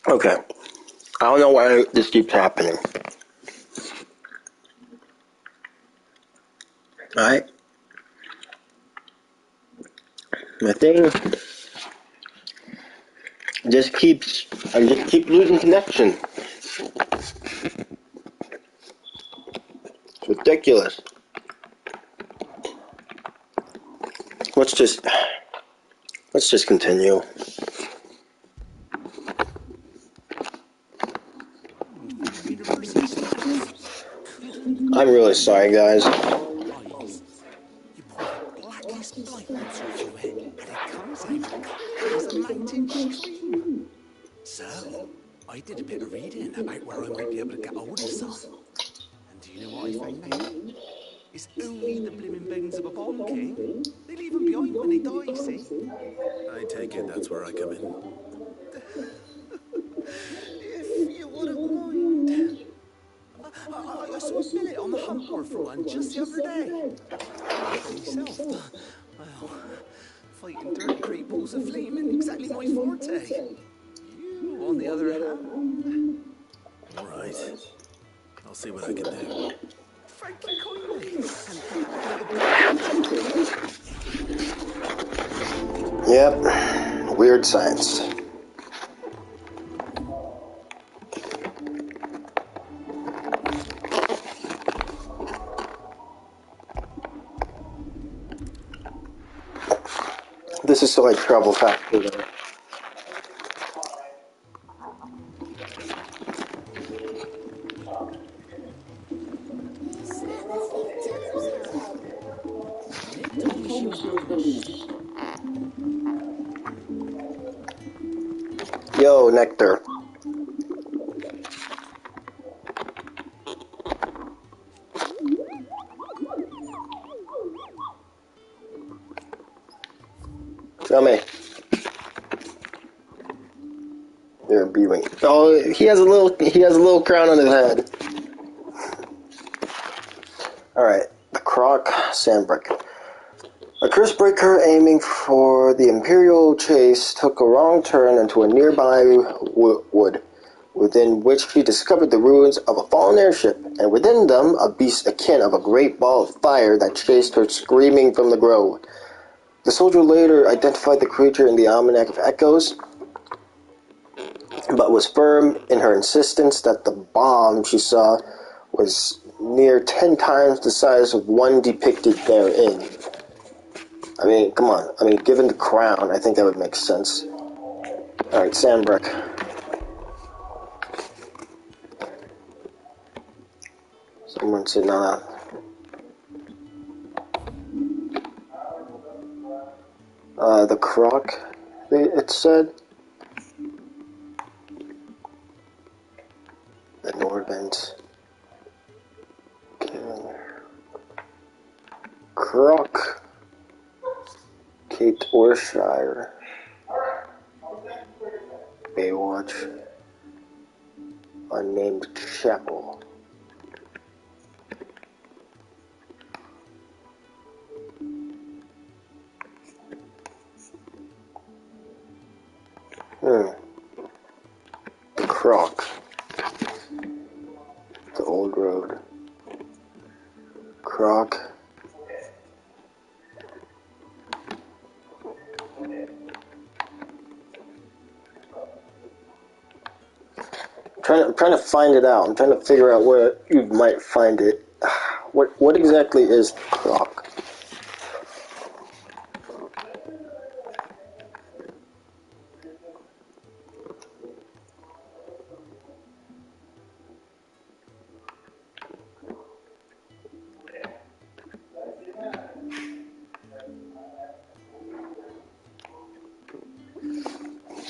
Okay. I don't know why this keeps happening. Alright. My thing I just keep losing connection. It's ridiculous. Let's just continue. I'm really sorry, guys. You put the blackest blindness through it, and it comes out clear as a mountain stream. So, I did a bit of reading about where I might be able to get hold of some. And do you know what I found out? It's only the blimmin' bones of a bomb king. They leave them behind when they die, see? I take it that's where I come in. If you wouldn't mind. I saw a billet on the hunt board for one just the other day. For myself, well, fighting dirt creeples of flame ain't exactly my forte. You, on the other hand... All right. I'll see what I can do. Thank you kindly, and have a little bit. Yep. Weird science. This is so I travel faster though. Nick told me she was working on... Yo, Nectar. Tell me. You're a B-wing. Oh, he has a little crown on his head. Alright. The Croc Sandbrick. A curse breaker aiming for the Imperial chase took a wrong turn into a nearby wood, within which he discovered the ruins of a fallen airship, and within them a beast akin of a great ball of fire that chased her screaming from the grove. The soldier later identified the creature in the Almanac of Echoes, but was firm in her insistence that the bomb she saw was near 10 times the size of one depicted therein. I mean, come on. I mean, given the crown, I think that would make sense. Alright, Sandbrick. Someone sitting on the Croc, it said. The Norvent. Croc. Kate Orshire. Baywatch. Unnamed Chapel. The Croc. The Old Road. Croc. I'm trying to find it out. I'm trying to figure out where you might find it. What exactly is Croc?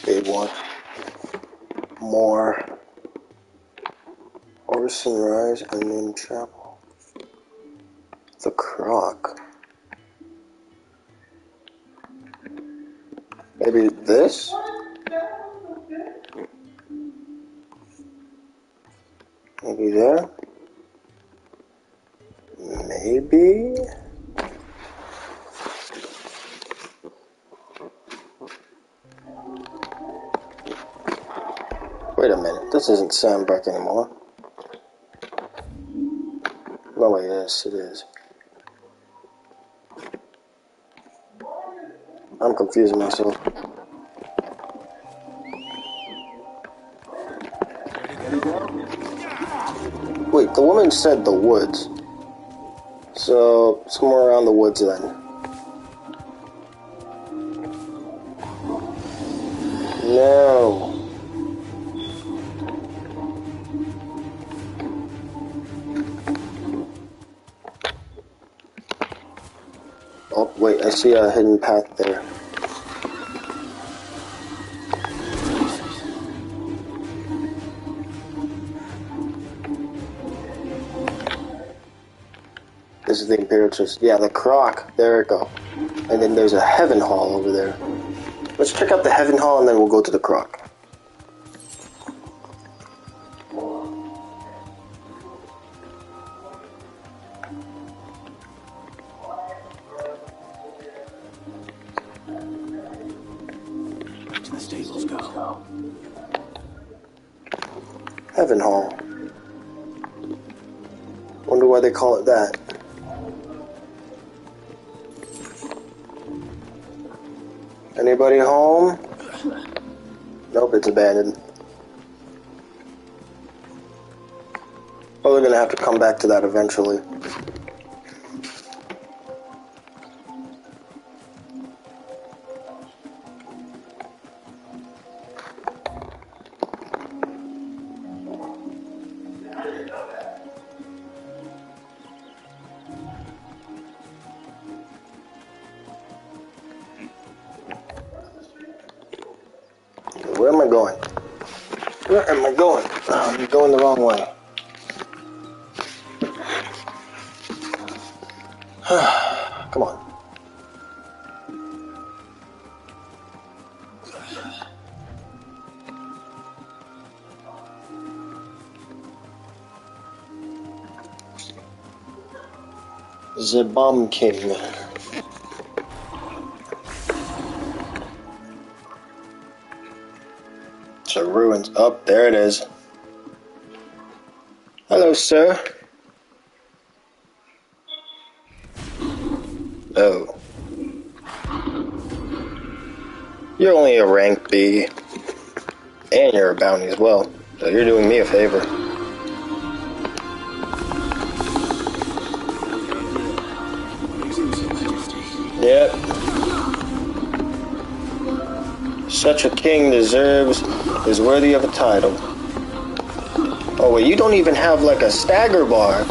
Big one. More. Orson Rise, Unnamed Chapel. The Croc. Maybe this? Maybe there? Maybe? Wait a minute, this isn't Sandbrook anymore. No, wait, yes, it is. I'm confusing myself. Way to go. Wait, the woman said the woods. So, somewhere around the woods then. No. Oh, wait, I see a hidden path there. This is the Imperial Chest. Yeah, the croc. There we go. And then there's a Heaven Hall over there. Let's check out the Heaven Hall and then we'll go to the croc. Back to the stables go. Heaven Hall. Wonder why they call it that. Anybody home? Nope, it's abandoned. Probably gonna have to come back to that eventually. Where am I going? Where am I going? I'm going the wrong way. Come on. The Bomb King. So ruins. Oh, there it is. Hello, sir. Oh. You're only a rank B. And you're a bounty as well. So you're doing me a favor. Yep. Such a king is worthy of a title. Oh wait, you don't even have like a stagger bar.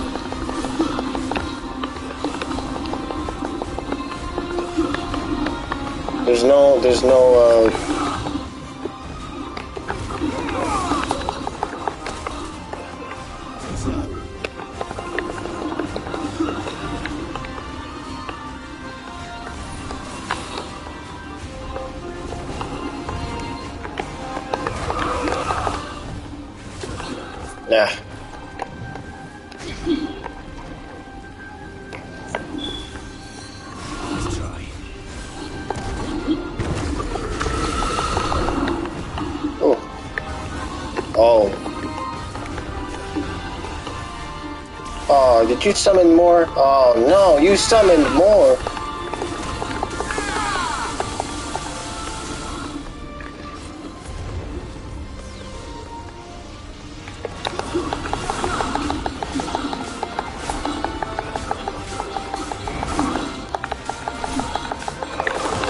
There's no Nah. Let's try. Oh. Oh, did you summon more? Oh no, you summoned more.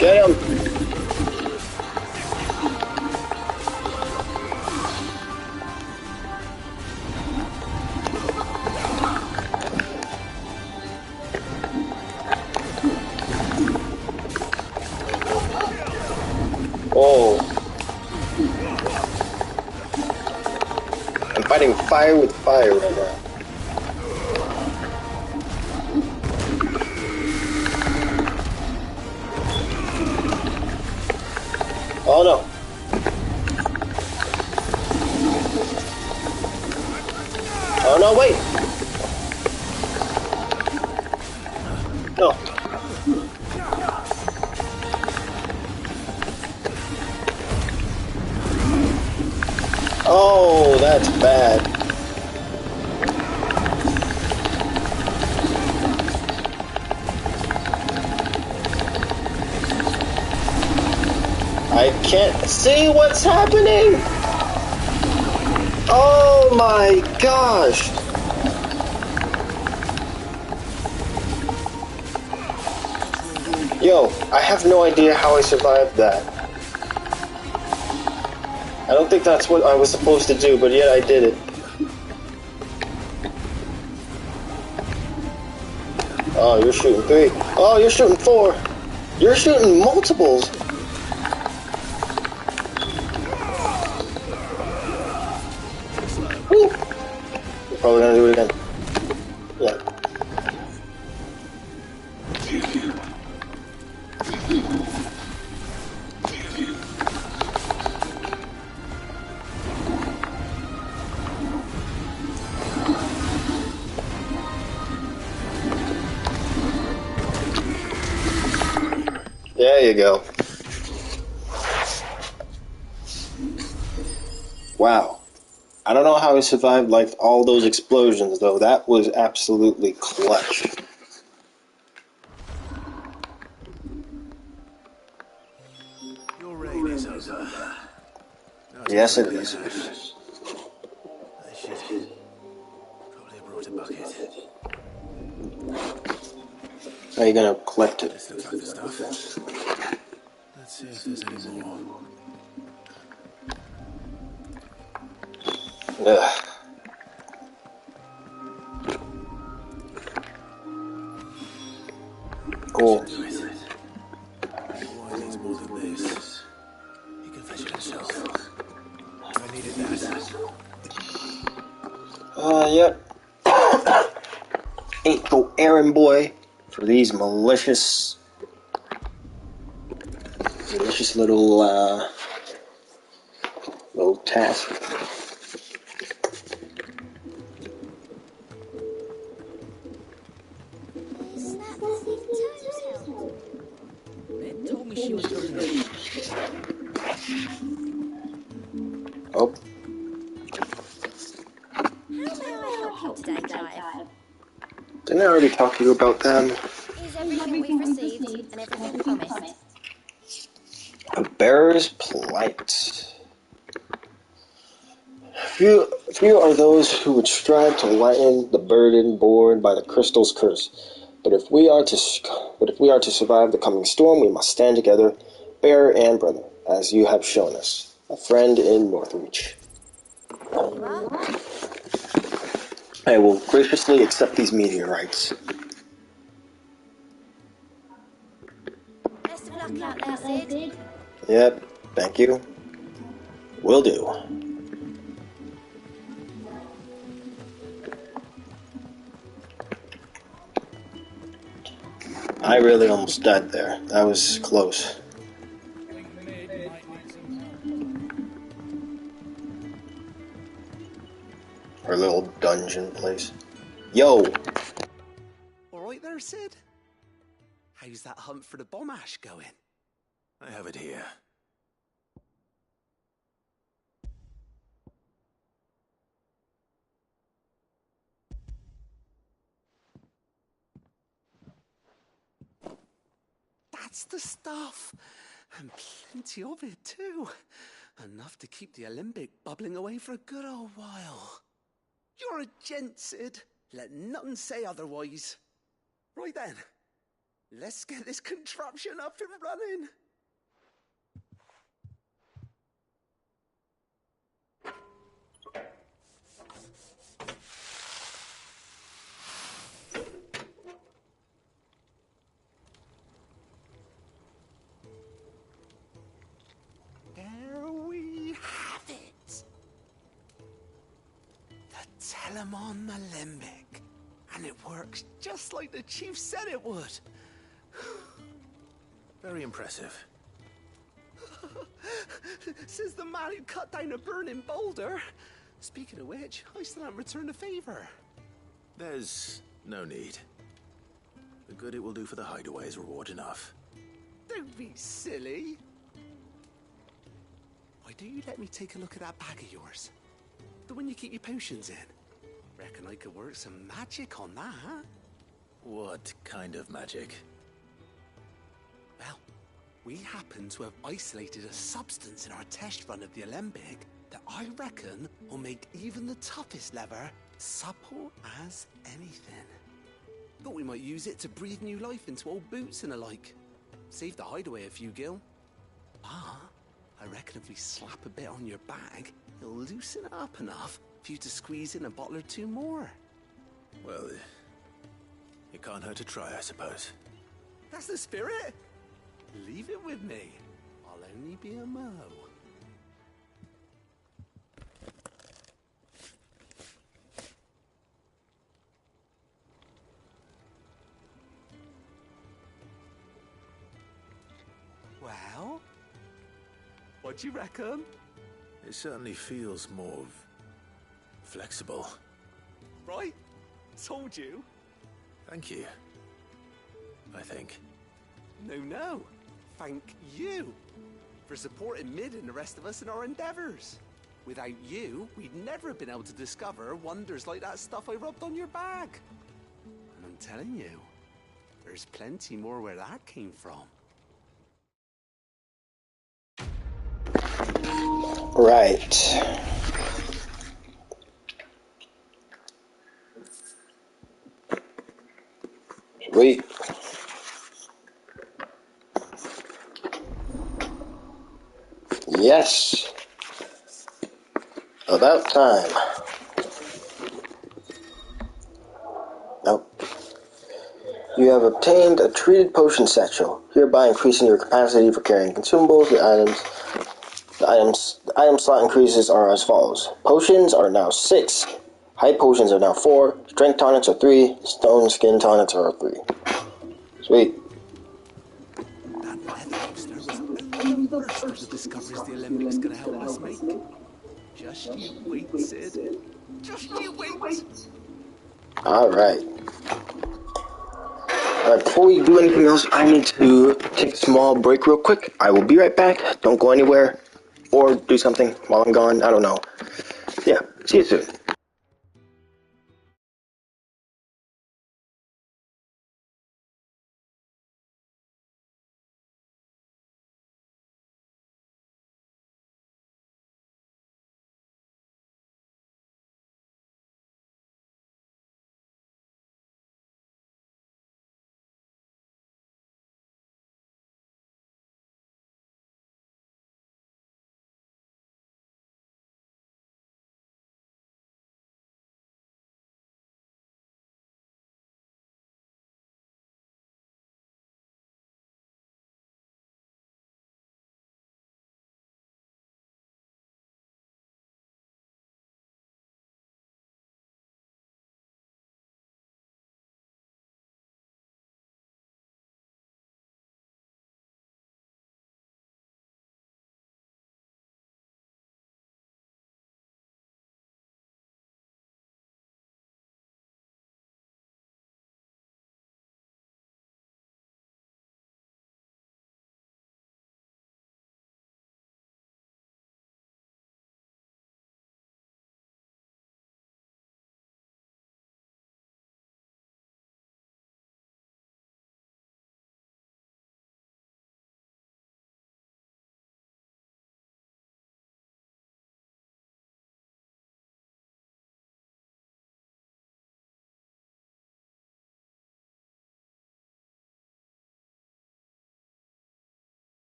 Get him. Oh. I'm fighting fire with fire right now. Oh no. Oh no, wait. No. Oh, that's bad. I can't see what's happening. Oh my gosh. Yo, I have no idea how I survived that. I don't think that's what I was supposed to do, but yet I did it. Oh, you're shooting 3. Oh, you're shooting 4. You're shooting multiples. Woo. You're probably gonna do it again. Yeah. There you go. Wow. I don't know how I survived like all those explosions though. That was absolutely clutch. Your reign is over. Yes, it is. I should probably have brought a bucket. Are you gonna collect it? This looks like the stuff. Let's see if there's any more. Ugh. Cool. Do it. The boy needs more than this. He can fetch it himself. I needed that. Yep. Ain't no errand boy for these malicious little tasks. Is that the totem? It told me she was building it. Oh, How may I help you today, Clive? didn't I already talk to you about them? Is everything we've received and everything promised? A bearer's plight. Few are those who would strive to lighten the burden borne by the crystal's curse. But if we are to survive the coming storm, we must stand together, bearer and brother, as you have shown us, a friend in Northreach. Here you are. I will graciously accept these meteorites. Best of luck out there, Sid. Yep, thank you. Will do. I really almost died there. That was close. Our little dungeon place. Yo! All right there, Sid? How's that hunt for the bomb ash going? I have it here. That's the stuff. And plenty of it, too. Enough to keep the Olympic bubbling away for a good old while. You're a gent, Sid. Let nothing say otherwise. Right then, let's get this contraption up and running. There we have it. The Telemon Alembic. And it works just like the chief said it would. Very impressive. Says the man who cut down a burning boulder. Speaking of which, I still haven't returned the favor. There's no need. The good it will do for the hideaway is reward enough. Don't be silly. why don't you let me take a look at that bag of yours? The one you keep your potions in. Reckon I could work some magic on that, huh? What kind of magic? Well, we happen to have isolated a substance in our test run of the Alembic that I reckon will make even the toughest leather supple as anything. Thought we might use it to breathe new life into old boots and the like. Save the hideaway a few gil. Ah, I reckon if we slap a bit on your bag, it'll loosen it up enough for you to squeeze in a bottle or two more. Well, it can't hurt to try, I suppose. That's the spirit. Leave it with me. I'll only be a mo. Well, what do you reckon? It certainly feels more flexible. Right? Told you. Thank you. I think. No. Thank you for supporting Mid and the rest of us in our endeavors. Without you, we'd never have been able to discover wonders like that stuff I rubbed on your bag. And I'm telling you, there's plenty more where that came from. Right. Sweet. Yes. About time. Nope. You have obtained a treated potion satchel, hereby increasing your capacity for carrying consumables. The item slot increases are as follows. Potions are now 6. Height potions are now 4. Strength tonics are 3. Stone skin tonics are 3. Sweet. That leather holster was only the first of the discoveries the Olympics gonna help us make. Just you wait, Sid. Just you wait. Alright. Before we do anything else, I need to take a small break real quick. I will be right back. Don't go anywhere. Or do something while I'm gone. I don't know. Yeah, see you soon.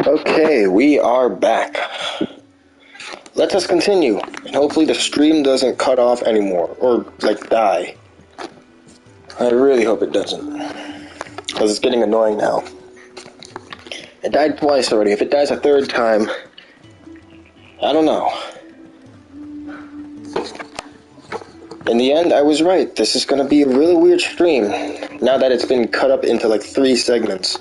Okay, we are back. Let us continue, and hopefully the stream doesn't cut off anymore, or, like, die. I really hope it doesn't, because it's getting annoying now. It died twice already. If it dies a third time, I don't know. In the end, I was right. This is going to be a really weird stream, now that it's been cut up into, like, 3 segments.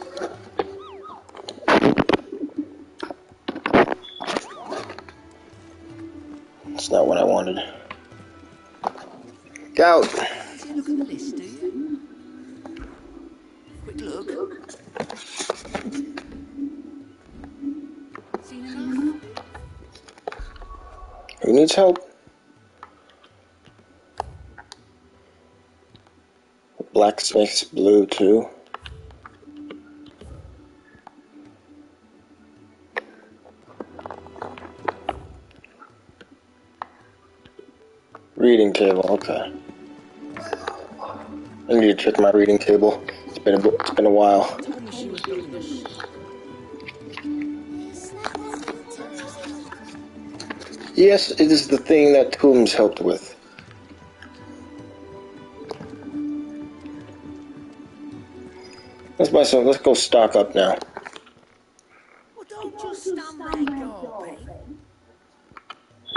It's not what I wanted. Gout! Did you look at the list, do you? Quick look. Seen enough? Who needs help? Blacksmith's blue, too. Reading table, okay. I need to check my reading table. It's been a while. Told me she was building a ship. Yes, it is the thing that Toombs helped with. Let's buy some. Let's go stock up now. Well, don't just stand there, Gorby.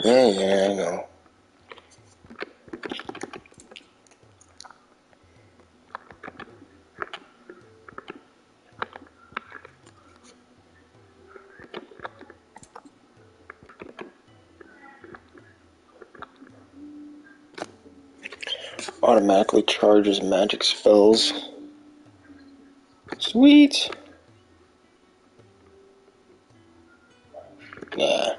Yeah, I know. Automatically charges magic spells. Sweet. Nah.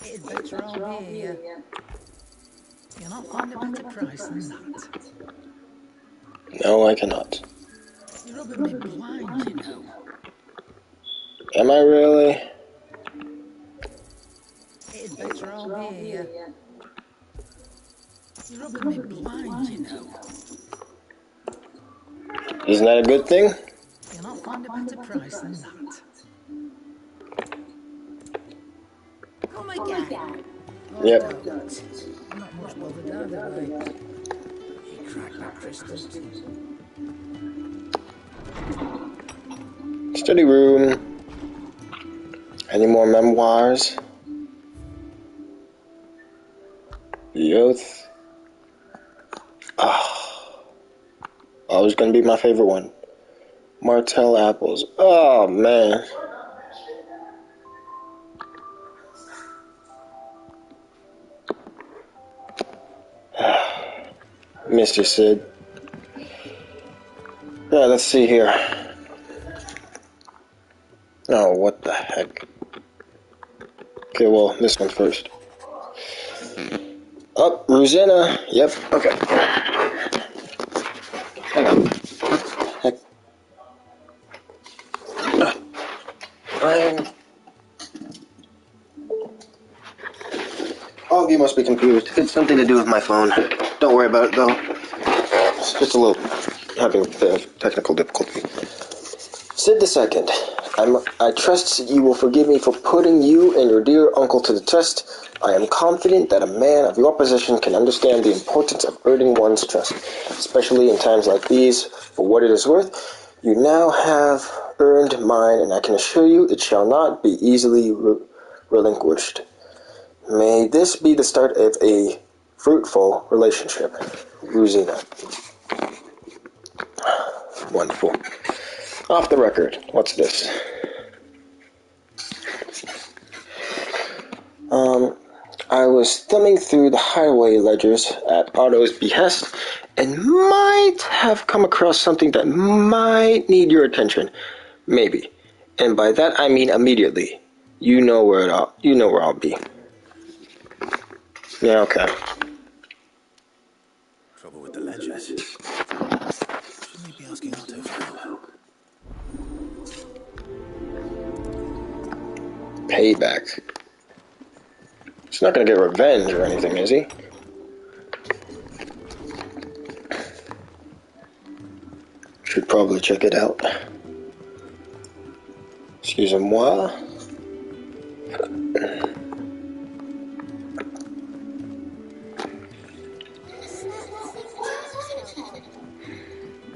It'd better all be here. You'll not find a better price than that. No, I cannot. You're rubbing me blind, you know. Am I really? It'd better all be here. You're rubbing me blind, you know. Isn't that a good thing? You'll not find a better price than that. Come again. Yep. I'm not much bothered either way. He cracked that crystal too. Study room. Any more memoirs? The Oath. Always gonna be my favorite one. Martell apples. Oh man. Mr. Sid. Yeah, let's see here. Oh, what the heck. Okay, well, this one first. Oh, Rosanna. Yep, okay. Hang on. Heck. All of you must be confused. It's something to do with my phone. Don't worry about it, though. It's just a little having a bit of technical difficulty. Sid II, I trust you will forgive me for putting you and your dear uncle to the test. I am confident that a man of your position can understand the importance of earning one's trust, especially in times like these. For what it is worth, you now have earned mine, and I can assure you it shall not be easily relinquished. May this be the start of a fruitful relationship. Rosina. Wonderful. Off the record. What's this? I was thumbing through the highway ledgers at Otto's behest and might have come across something that might need your attention. Maybe. And by that I mean immediately. You know where I'll be. Yeah, okay. Trouble with the ledgers. Shouldn't we be asking Otto for help? Payback. He's not gonna get revenge or anything, is he? Should probably check it out. Excusez-moi.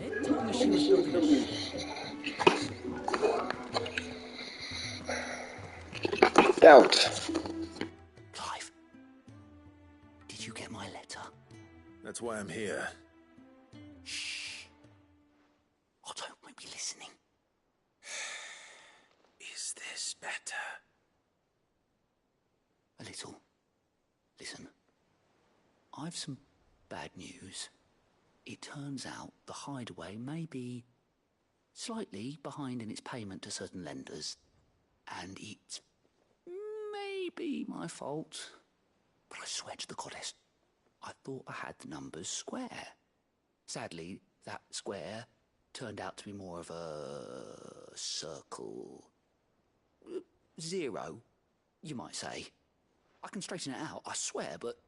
Ed told me she was building a ship. Out. Clive, did you get my letter? That's why I'm here. Shh. Otto won't be listening. Is this better? A little. Listen, I've some bad news. It turns out the hideaway may be slightly behind in its payment to certain lenders, and it may be my fault. But I swear to the goddess, I thought I had the numbers square. Sadly, that square turned out to be more of a circle. 0, you might say. I can straighten it out, I swear, but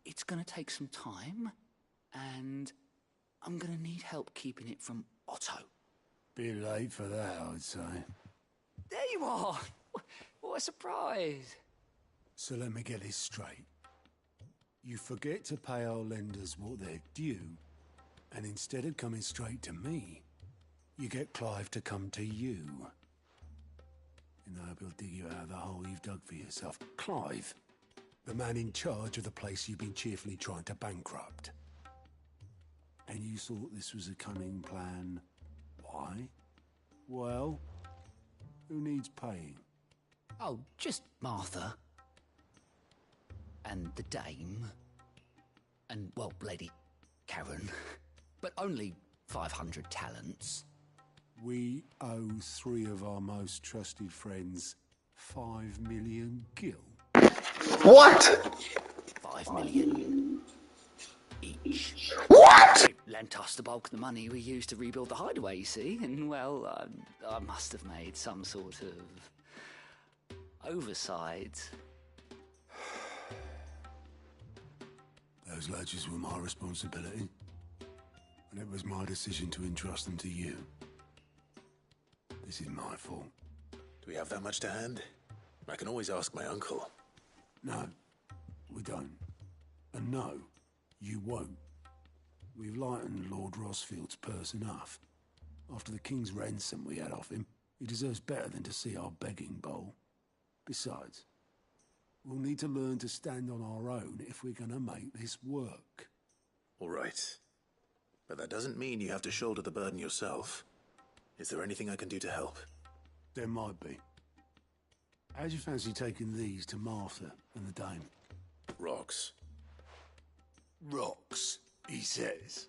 it's going to take some time, and I'm going to need help keeping it from Otto. Bit late for that, I'd say. There you are! What a surprise! So let me get this straight. You forget to pay our lenders what they're due, and instead of coming straight to me, you get Clive to come to you. And I hope he'll dig you out of the hole you've dug for yourself. Clive, the man in charge of the place you've been cheerfully trying to bankrupt. And you thought this was a cunning plan. Why? Well, who needs paying? Oh, just Martha. And the dame. And, well, Lady Karen. But only 500 talents. We owe 3 of our most trusted friends 5 million gil. What? 5 million each. What? They lent us the bulk of the money we used to rebuild the hideaway, you see, and, well, I must have made some sort of oversight. Those ledgers were my responsibility, and it was my decision to entrust them to you. This is my fault. Do we have that much to hand? I can always ask my uncle. No, we don't. And no, you won't. We've lightened Lord Rosfield's purse enough. After the king's ransom we had off him, he deserves better than to see our begging bowl. Besides, we'll need to learn to stand on our own if we're gonna make this work. All right. But that doesn't mean you have to shoulder the burden yourself. Is there anything I can do to help? There might be. How'd you fancy taking these to Martha and the dame? Rocks. Rocks, he says.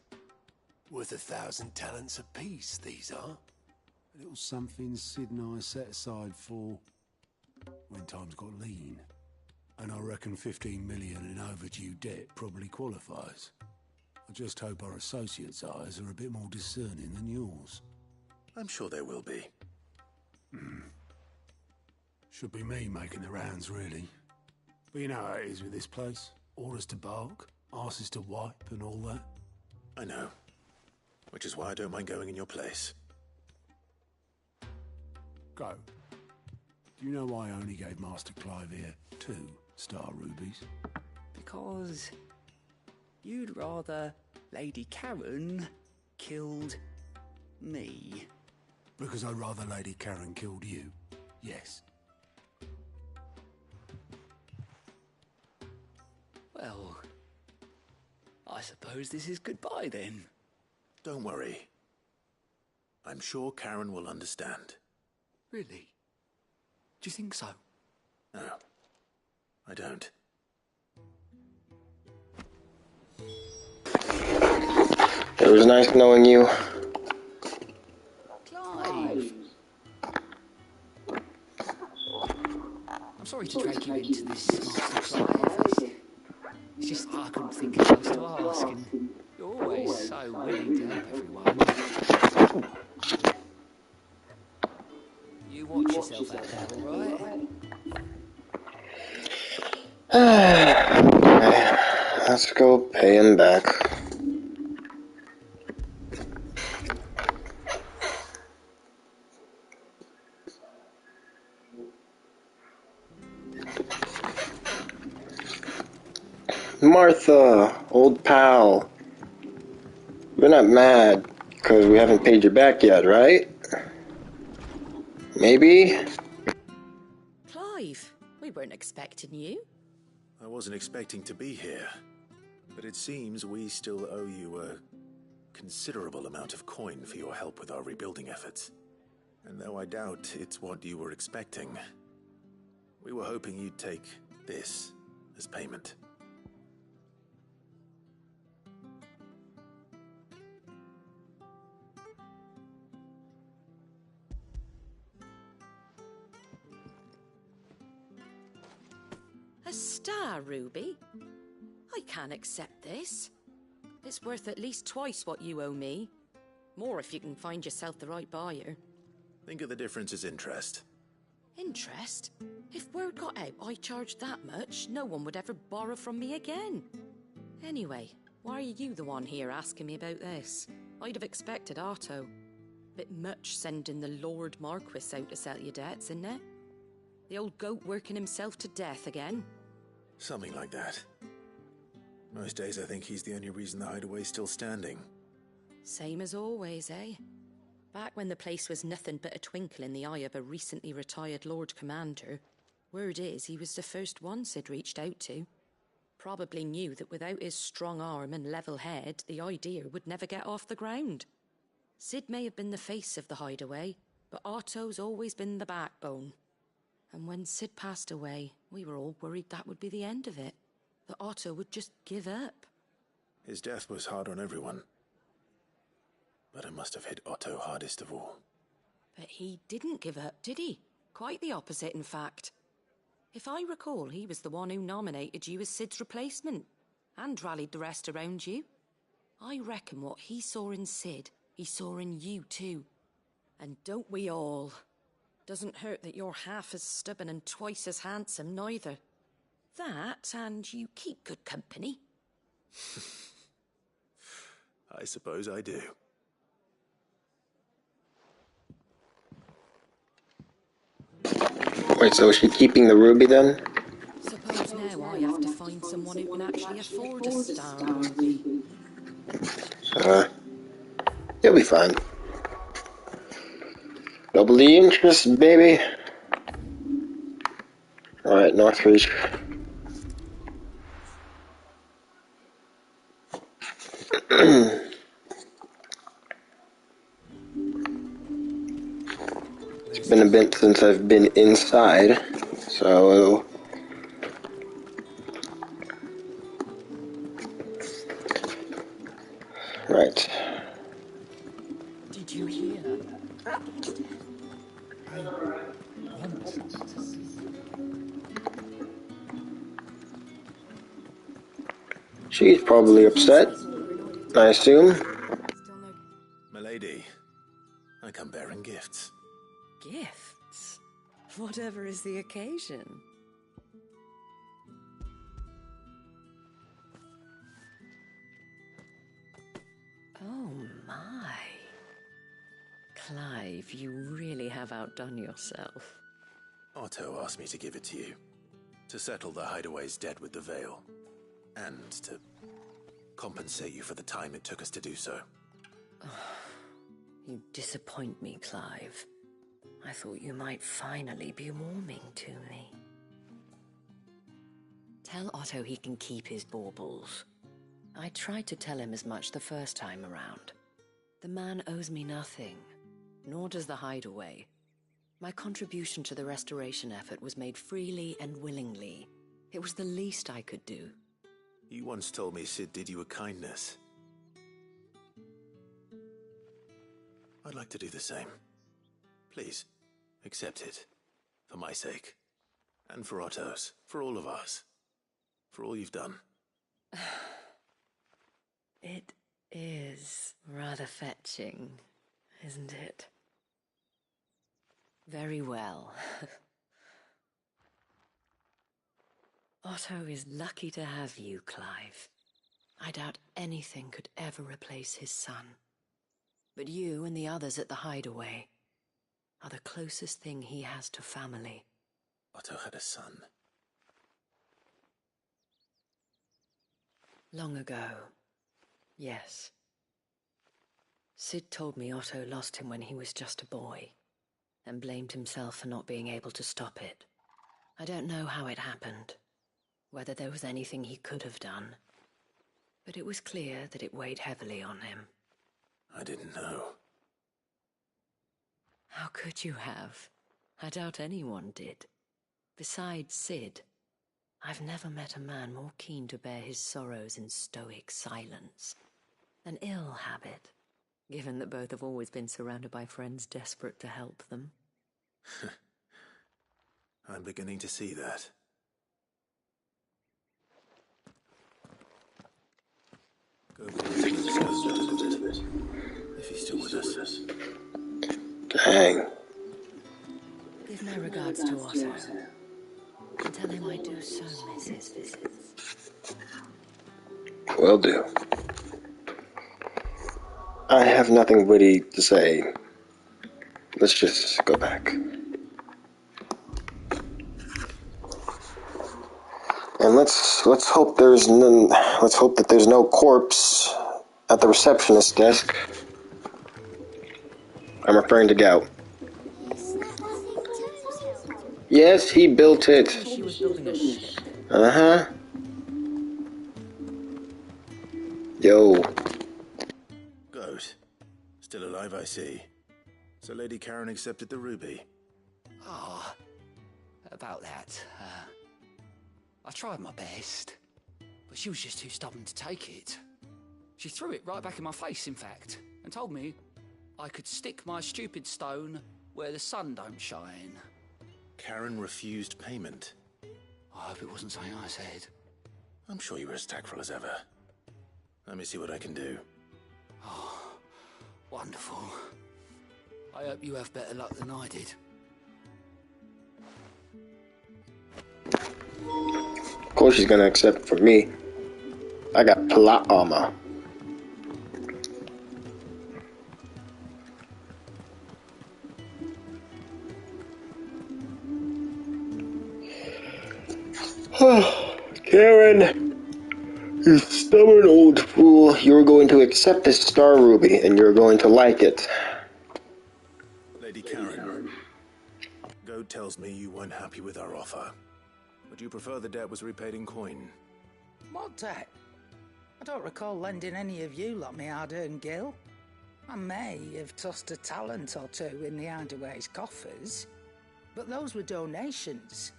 Worth 1,000 talents apiece, these are. A little something Sid and I set aside for when times got lean. And I reckon 15 million in overdue debt probably qualifies. I just hope our associates' eyes are a bit more discerning than yours. I'm sure there will be. Should be me making the rounds, really. But you know how it is with this place. Orders to bark, arses to wipe, and all that. I know. Which is why I don't mind going in your place. Go. Do you know why I only gave Master Clive here 2 star rubies? Because you'd rather Lady Karen killed me. Because I'd rather Lady Karen killed you. Yes. Well, I suppose this is goodbye then. Don't worry. I'm sure Karen will understand. Really? Do you think so? No, I don't. It was nice knowing you. Clive! I'm sorry to drag you into this, Master Clive. It's just I couldn't think of else to ask, and always so willing to help everyone. You watch yourself out there, all right? Okay, let's go pay him back. Martha, old pal. You're not mad because we haven't paid you back yet, right? Maybe? Clive, we weren't expecting you. I wasn't expecting to be here, but it seems we still owe you a considerable amount of coin for your help with our rebuilding efforts. And though I doubt it's what you were expecting, we were hoping you'd take this as payment. A star, Ruby? I can't accept this. It's worth at least twice what you owe me. More if you can find yourself the right buyer. Think of the difference as interest. Interest? If word got out I charged that much, no one would ever borrow from me again. Anyway, why are you the one here asking me about this? I'd have expected Otto. Bit much sending the Lord Marquis out to settle your debts, isn't it? The old goat working himself to death again. Something like that. Most days I think he's the only reason the hideaway's still standing. Same as always, eh? Back when the place was nothing but a twinkle in the eye of a recently retired Lord Commander, word is he was the first one Sid reached out to. Probably knew that without his strong arm and level head, the idea would never get off the ground. Sid may have been the face of the hideaway, but Otto's always been the backbone. And when Sid passed away, we were all worried that would be the end of it. That Otto would just give up. His death was hard on everyone. But it must have hit Otto hardest of all. But he didn't give up, did he? Quite the opposite, in fact. If I recall, he was the one who nominated you as Sid's replacement, and rallied the rest around you. I reckon what he saw in Sid, he saw in you too. And don't we all? Doesn't hurt that you're half as stubborn and twice as handsome, neither. That, and you keep good company. I suppose I do. Wait, so is she keeping the ruby then? Suppose now I have to find someone who can actually afford a star ruby. You'll be fine. Double the interest, baby. Alright, Northreach. It's been a bit since I've been inside, so... Right. Did you hear? I want to see you. She's probably upset, I assume. Still no Milady, I come bearing gifts. gifts? Whatever is the occasion. Oh my. Clive, you really have outdone yourself. Otto asked me to give it to you. To settle the hideaway's debt with the veil. And to compensate you for the time it took us to do so. You disappoint me, Clive. I thought you might finally be warming to me. Tell Otto he can keep his baubles. I tried to tell him as much the first time around. The man owes me nothing, nor does the hideaway. My contribution to the restoration effort was made freely and willingly. It was the least I could do. You once told me Sid did you a kindness. I'd like to do the same. Please, accept it. For my sake. And for Otto's. For all of us. For all you've done. It is rather fetching, isn't it? Very well. Otto is lucky to have you, Clive. I doubt anything could ever replace his son. But you and the others at the hideaway are the closest thing he has to family. Otto had a son. Long ago, yes. Sid told me Otto lost him when he was just a boy, and blamed himself for not being able to stop it. I don't know how it happened, whether there was anything he could have done, but it was clear that it weighed heavily on him. I didn't know. How could you have? I doubt anyone did. Besides Sid, I've never met a man more keen to bear his sorrows in stoic silence. An ill habit, given that both have always been surrounded by friends desperate to help them. I'm beginning to see that. Go visit him and discuss that a little bit, if he's still with us. Dang. Give my regards to Otto, and tell him I do so miss his visits. Will do. I have nothing witty to say. Let's just go back. And let's hope that there's no corpse at the receptionist desk. I'm referring to Gout. Yes, he built it. She was building a ship. Uh-huh. Yo. Goat. Still alive, I see. So Lady Karen accepted the ruby. Ah, about that. I tried my best, but she was just too stubborn to take it. She threw it right back in my face, in fact, and told me I could stick my stupid stone where the sun don't shine. Karen refused payment. I hope it wasn't something I said. I'm sure you were as tactful as ever. Let me see what I can do. Oh, wonderful. I hope you have better luck than I did. Of course she's gonna accept from me. I got plot armor. Karen, you stubborn old fool. You're going to accept this star ruby, and you're going to like it. Lady Karen, Goat tells me you weren't happy with our offer. Would you prefer the debt was repaid in coin? What debt? I don't recall lending any of you lot me hard-earned gil. I may have tossed a talent or two in the hideaway's coffers, but those were donations,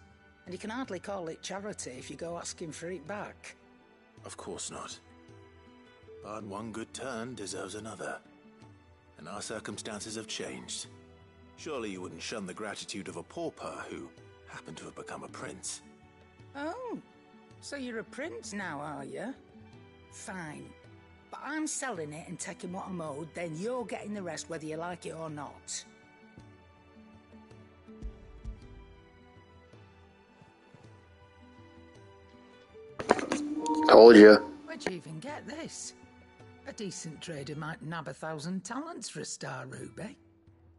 and you can hardly call it charity if you go asking for it back. Of course not. But one good turn deserves another. And our circumstances have changed. Surely you wouldn't shun the gratitude of a pauper who happened to have become a prince. Oh, so you're a prince now, are you? Fine. But I'm selling it and taking what I'm owed, then you're getting the rest whether you like it or not. Told you. Where'd you even get this? A decent trader might nab 1,000 talents for a star ruby.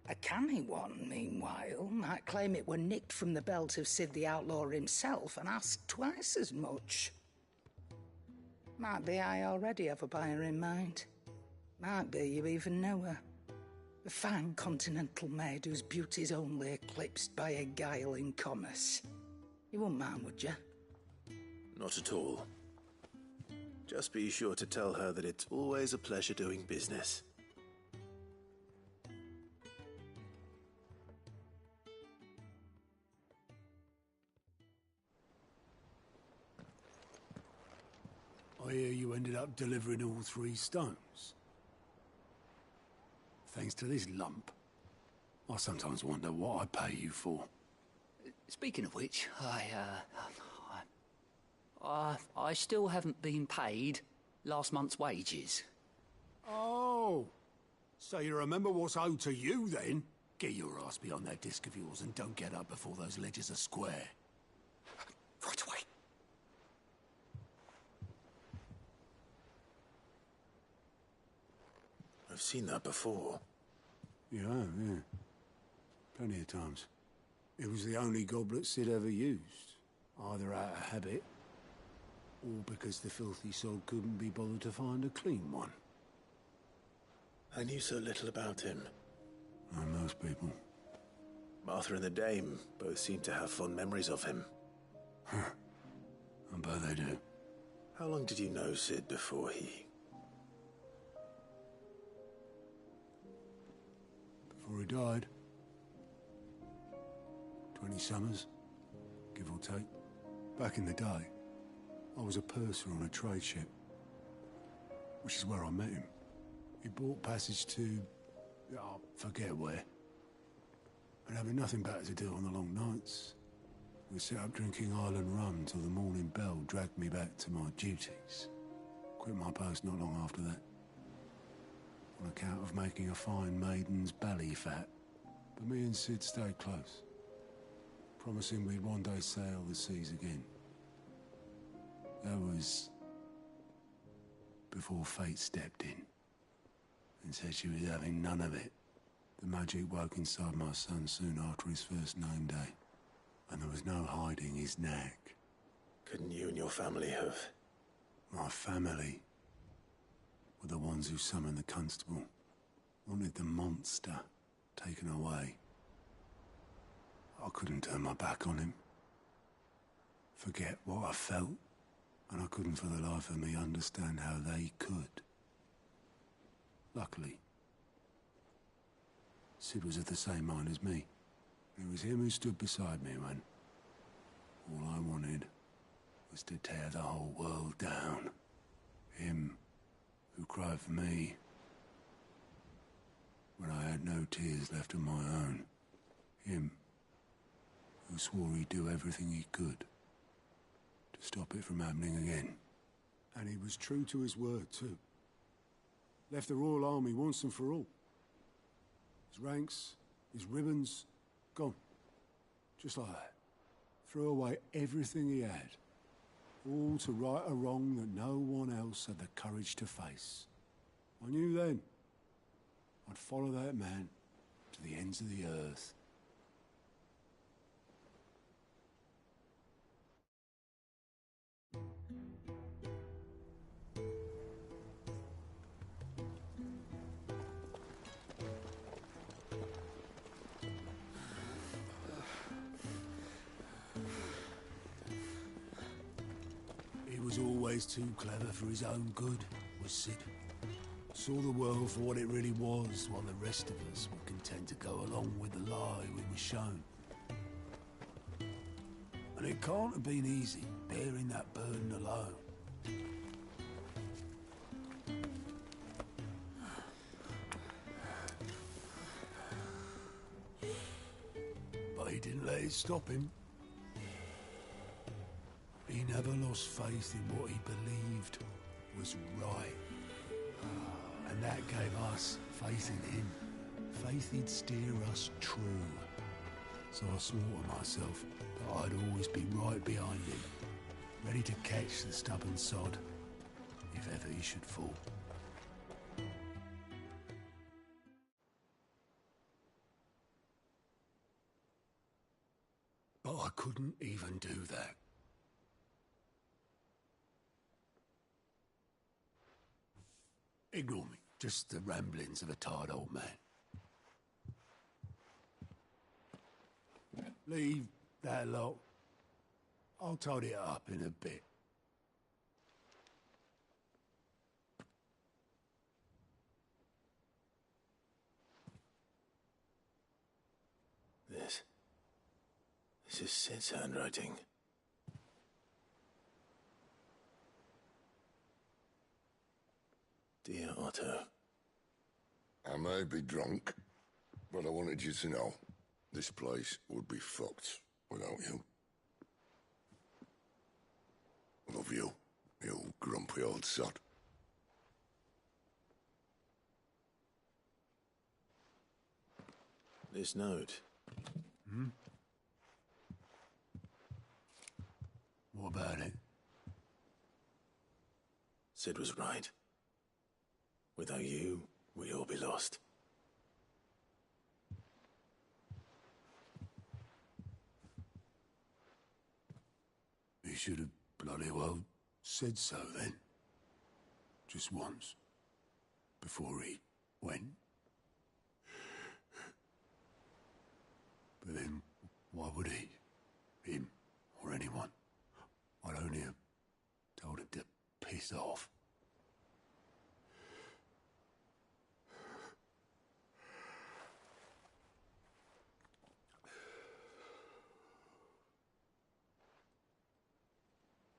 A canny one, meanwhile, might claim it were nicked from the belt of Sid the Outlaw himself and ask twice as much. Might be I already have a buyer in mind. Might be you even know her. A fine continental maid whose beauty's only eclipsed by a guile in commerce. You wouldn't mind, would you? Not at all. Just be sure to tell her that it's always a pleasure doing business. I hear you ended up delivering all 3 stones. Thanks to this lump. I sometimes wonder what I pay you for. Speaking of which, I still haven't been paid last month's wages. Oh, so you remember what's owed to you, then? Get your ass behind that disc of yours and don't get up before those ledgers are square. Right away. I've seen that before. You have, yeah. Plenty of times. It was the only goblet Sid ever used. Either out of habit, or because the filthy sod couldn't be bothered to find a clean one. I knew so little about him. Like most people. Martha and the Dame both seem to have fond memories of him. I bet they do. How long did you know Sid before he... Before he died. 20 summers, give or take. Back in the day, I was a purser on a trade ship, which is where I met him. He bought passage to... I forget where. And having nothing better to do on the long nights, we set up drinking island rum till the morning bell dragged me back to my duties. Quit my post not long after that, on account of making a fine maiden's belly fat. But me and Sid stayed close, promising we'd one day sail the seas again. That was before fate stepped in and said she was having none of it. The magic woke inside my son soon after his first name day, and there was no hiding his knack. Couldn't you and your family have... My family were the ones who summoned the constable, wanted the monster taken away. I couldn't turn my back on him, forget what I felt, and I couldn't for the life of me understand how they could. Luckily, Sid was of the same mind as me. It was him who stood beside me when all I wanted was to tear the whole world down. Him who cried for me when I had no tears left of my own. Him who swore he'd do everything he could to stop it from happening again. And he was true to his word, too. Left the Royal Army once and for all. His ranks, his ribbons, gone. Just like that. Threw away everything he had. All to right a wrong that no one else had the courage to face. I knew then I'd follow that man to the ends of the earth. He was always too clever for his own good, was Sid. Saw the world for what it really was, while the rest of us were content to go along with the lie we were shown. And it can't have been easy, bearing that burden alone. But he didn't let it stop him. He never lost faith in what he believed was right. And that gave us faith in him. Faith he'd steer us true. So I swore to myself that I'd always be right behind him, ready to catch the stubborn sod if ever he should fall. But I couldn't even do that. Ignore me. Just the ramblings of a tired old man. Leave that lot. I'll tidy it up in a bit. This is Sid's handwriting. Dear Otto. I may be drunk, but I wanted you to know this place would be fucked without you. Love you, you grumpy old sod. This note. Hmm? What about it? Sid was right. Without you, we'd all be lost. He should have bloody well said so then. Just once. Before he went. But then, why would he? Him, or anyone? I'd only have told him to piss off.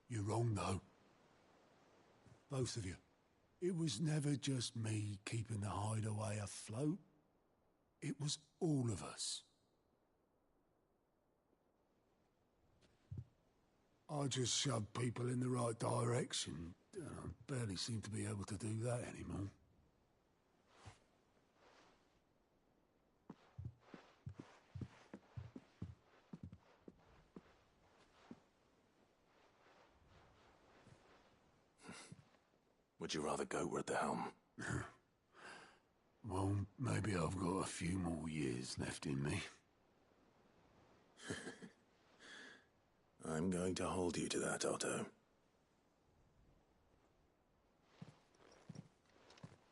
You're wrong, though. Both of you. It was never just me keeping the hideaway afloat. It was all of us. I just shoved people in the right direction. I barely seem to be able to do that anymore. Would you rather go at the helm? Well, maybe I've got a few more years left in me. I'm going to hold you to that, Otto.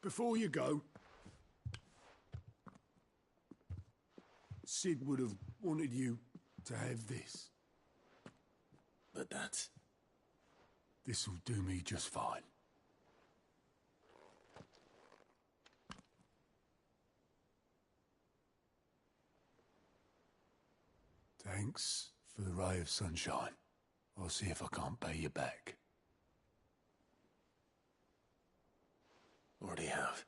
Before you go, Sid would have wanted you to have this. But that's... This'll do me just fine. Thanks for the ray of sunshine. I'll see if I can't pay you back. Already have.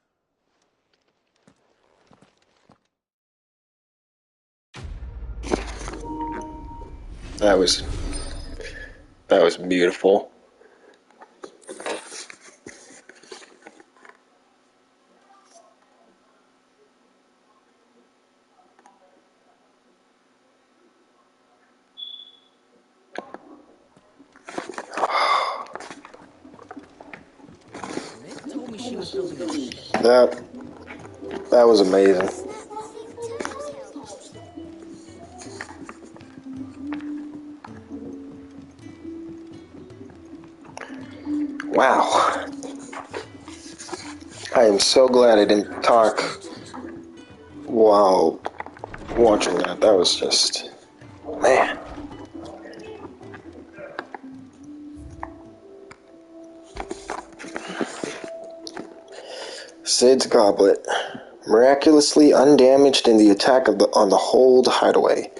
That was beautiful. Nick told me she was building a ship. That was amazing. Wow. I am so glad I didn't talk while watching that. That was just... man. Sid's goblet. Miraculously undamaged in the attack on the hold hideaway.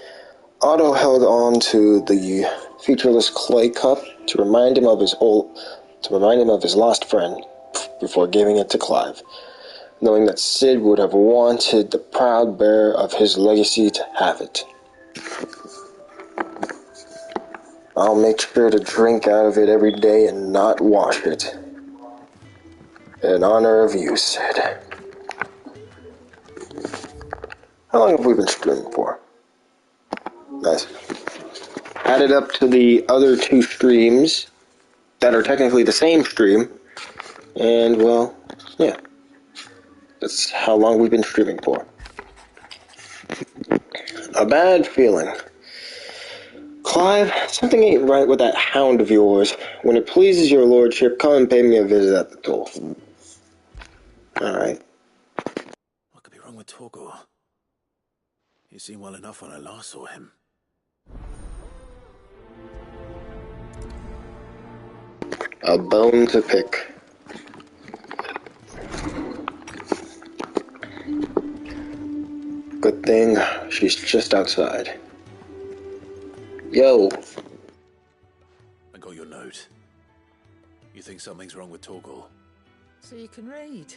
Otto held on to the featureless clay cup to remind him of his lost friend before giving it to Clive, knowing that Sid would have wanted the proud bearer of his legacy to have it. I'll make sure to drink out of it every day and not wash it. In honor of you, Sid. How long have we been streaming for? Nice. Added up to the other 2 streams that are technically the same stream. And, well, yeah. That's how long we've been streaming for. A bad feeling. Clive, something ain't right with that hound of yours. When it pleases your lordship, come and pay me a visit at the toll. Alright. What could be wrong with Torgor? He seemed well enough when I last saw him. A bone to pick. Good thing she's just outside. Yo. I got your note. You think something's wrong with Torgor? So you can read.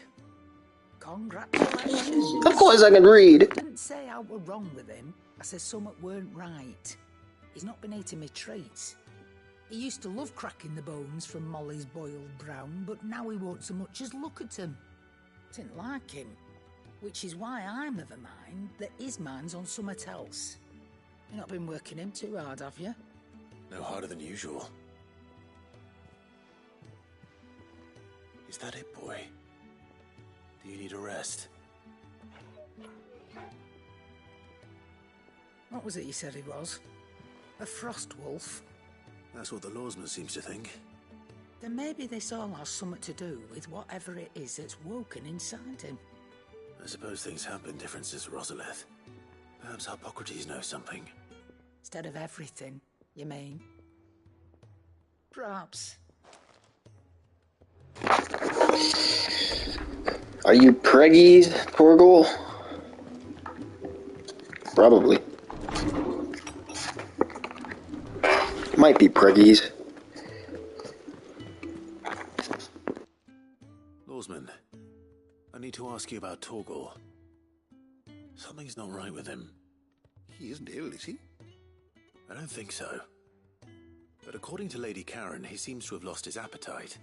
Congratulations. Of course I can read. I didn't say I were wrong with him. I said something weren't right. He's not been eating me treats. He used to love cracking the bones from Molly's boiled brown, but now he won't so much as look at 'em. Didn't like him. Which is why I'm of a mind that his mind's on somewhat else. You've not been working him too hard, have you? No harder than usual. Is that it, boy? Do you need a rest? What was it you said he was? A frost wolf? That's what the lawsman seems to think. Then maybe this all has something to do with whatever it is that's woken inside him. I suppose things have been different since Rosalith. Perhaps Hippocrates knows something. Instead of everything, you mean? Perhaps. Are you preggies, Torgal? Probably. Might be preggies. Lawsman, I need to ask you about Torgal. Something's not right with him. He isn't ill, is he? I don't think so. But according to Lady Karen, he seems to have lost his appetite,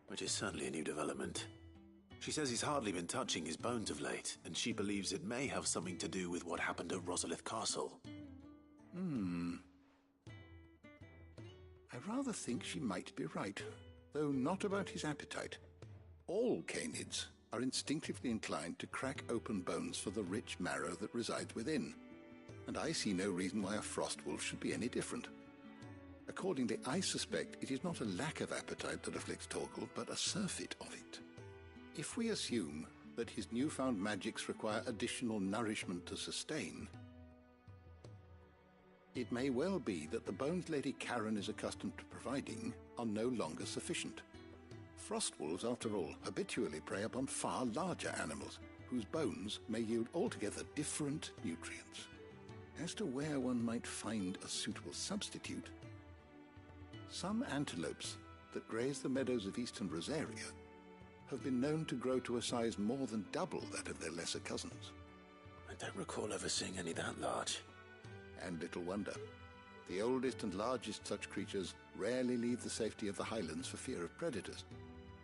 which is certainly a new development. She says he's hardly been touching his bones of late, and she believes it may have something to do with what happened at Rosalith Castle. I rather think she might be right, though not about his appetite. All canids are instinctively inclined to crack open bones for the rich marrow that resides within, and I see no reason why a frost wolf should be any different. Accordingly, I suspect it is not a lack of appetite that afflicts Torgal, but a surfeit of it. If we assume that his newfound magics require additional nourishment to sustain, it may well be that the bones Lady Karen is accustomed to providing are no longer sufficient. Frost wolves, after all, habitually prey upon far larger animals, whose bones may yield altogether different nutrients. As to where one might find a suitable substitute, some antelopes that graze the meadows of eastern Rosaria have been known to grow to a size more than double that of their lesser cousins. I don't recall ever seeing any that large. And little wonder. The oldest and largest such creatures rarely leave the safety of the highlands for fear of predators.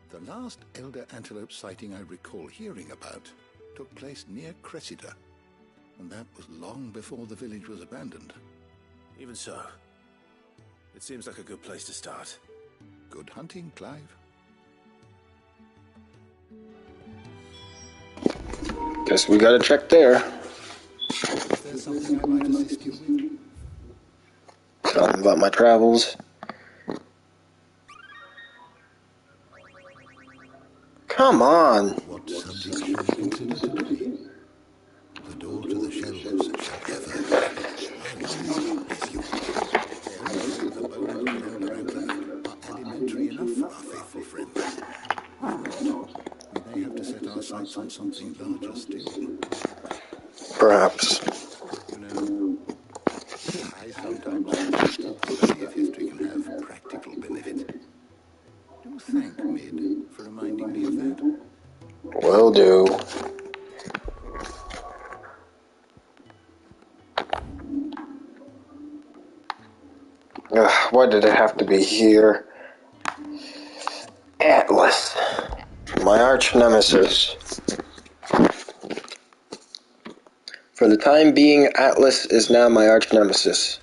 The last elder antelope sighting I recall hearing about took place near Cressida, and that was long before the village was abandoned. Even so, it seems like a good place to start. Good hunting, Clive. Guess we gotta check there. Is there something I might assist you with? Tell them about my travels. Come on! What subject shall we consider today? The door to the shelves shall ever with you. Verily, the bones of an elder antelope are alimentary enough for our faithful friend. We may have to set our sights on something larger still. Perhaps. You know, I sometimes think the study of history can have practical benefit. Do thank Mid for reminding me of that. Will do. Ugh, why did it have to be here? Atlas. My arch nemesis. For the time being, Atlas is now my arch nemesis.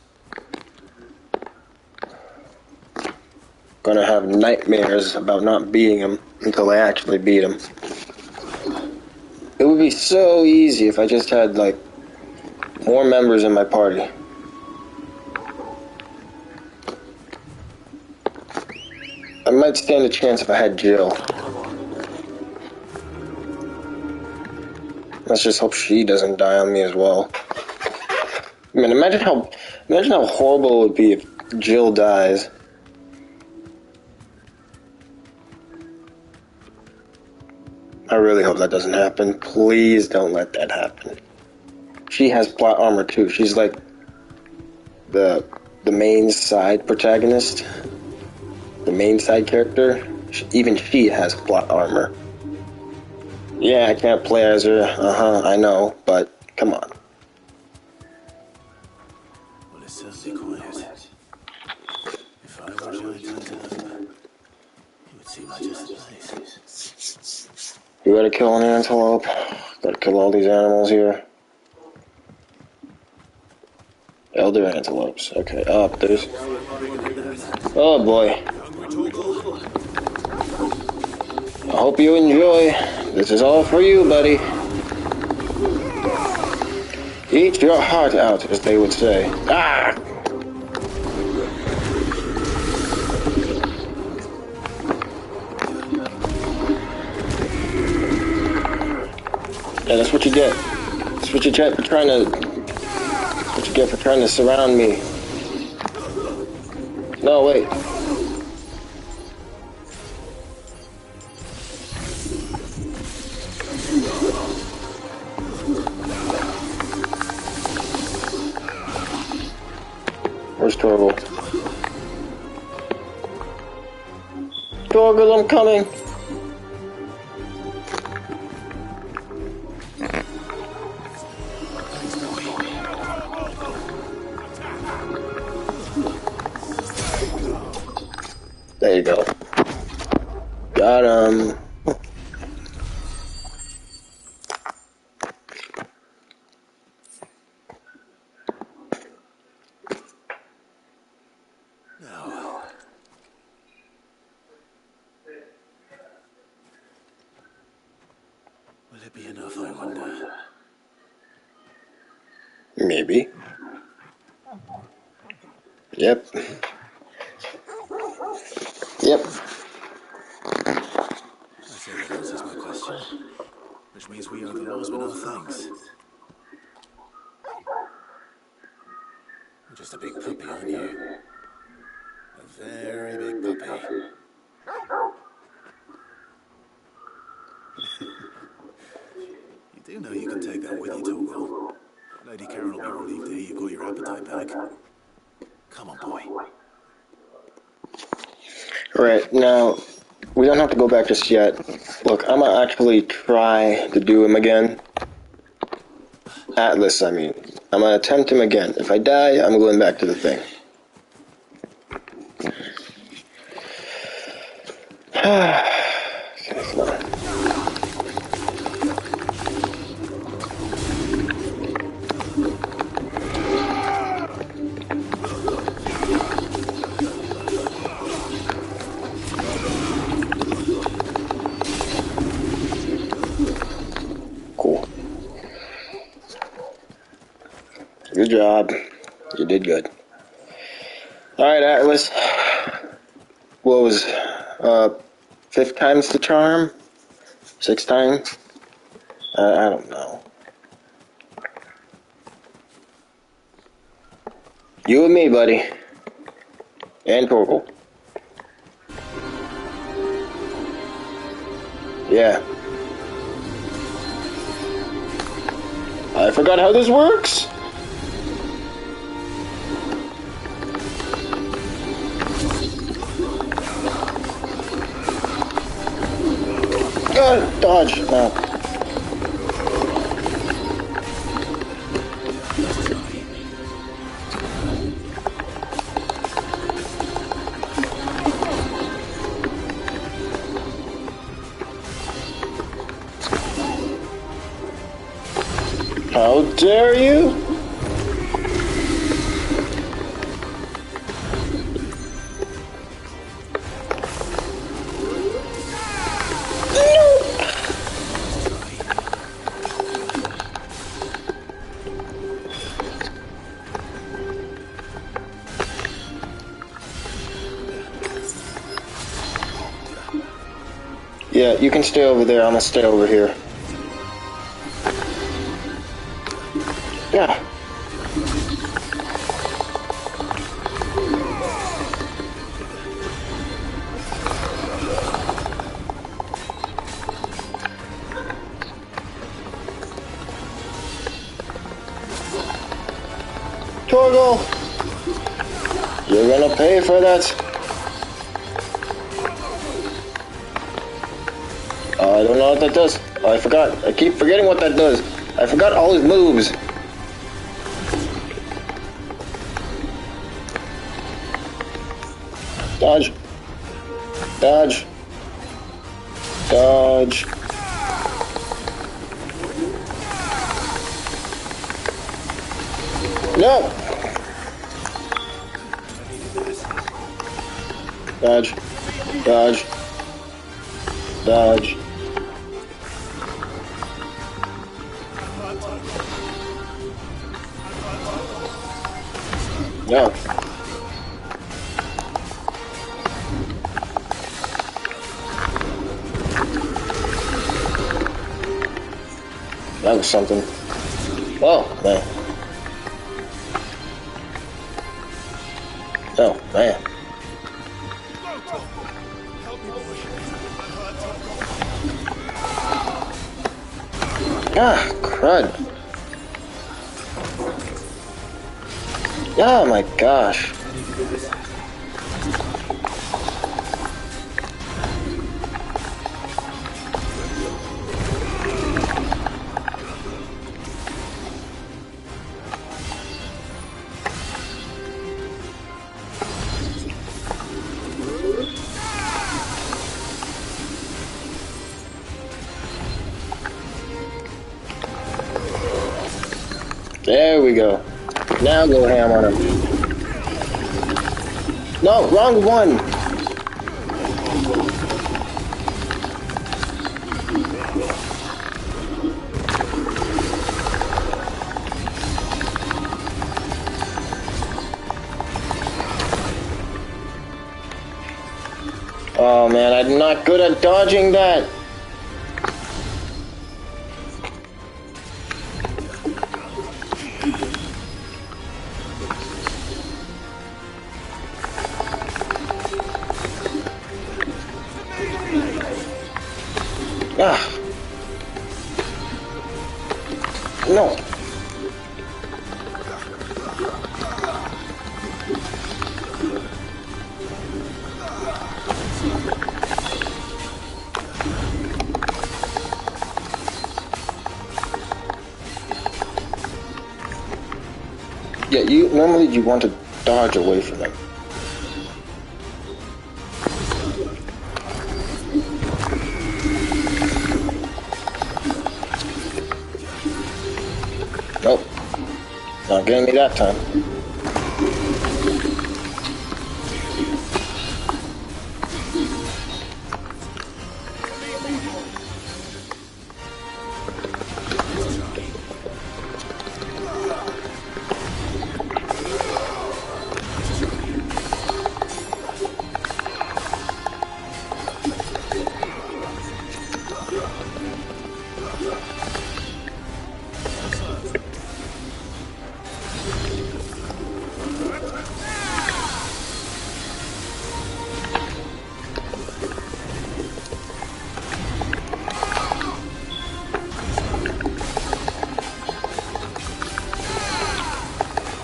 Gonna have nightmares about not beating him until I actually beat him. It would be so easy if I just had, like, more members in my party. I might stand a chance if I had Jill. Let's just hope she doesn't die on me as well. I mean, imagine how horrible it would be if Jill dies. I really hope that doesn't happen. Please don't let that happen. She has plot armor too. She's like the main side protagonist. The main side character. Even she has plot armor. Yeah, I can't play as her. I know, but come on. Well, it's certainly quiet. If I were giant antelope, it would seem like just the place. You gotta kill an antelope. Gotta kill all these animals here. Elder antelopes. Okay, up. There's. Oh boy. I hope you enjoy. This is all for you, buddy. Eat your heart out, as they would say. Ah! Yeah, that's what you get. That's what you get for trying to. What you get for trying to surround me. No, wait. Where's Torgal? Torgal, I'm coming! There you go. Got him. Now, will it be enough, I wonder? Maybe. Yep. Yep. I say that answers my question. Which means we are the laws but no thanks. You're just a big puppy, aren't you? A very big puppy. You do know you can take that with you, Torgal. Lady Karen will be relieved to hear you got your appetite back. Come on, boy. Right, now, we don't have to go back just yet. Look, I'm gonna actually try to do him again. Atlas, I mean. I'm gonna attempt him again. If I die, I'm going back to the thing. Okay, come on. Cool. Good job. You did good. Alright, Atlas. What was, 5 times the charm? 6 times? I don't know. You and me, buddy. And Torgal. Yeah. I forgot how this works! Dodge! No. How dare you? Yeah, you can stay over there. I'm gonna stay over here. Yeah. Torgal! You're gonna pay for that. I don't know what that does. I forgot. I keep forgetting what that does. I forgot all his moves. Dodge. Dodge. Dodge. No! Dodge. Dodge. Dodge. No. That was something. Oh, man. Oh, man. Ah, crud. Oh my gosh. There we go. Now go ham on him. No, wrong one. Oh man, I'm not good at dodging that. Ah. No. Yeah, normally you want to dodge away from them. Nope. Not getting me that time.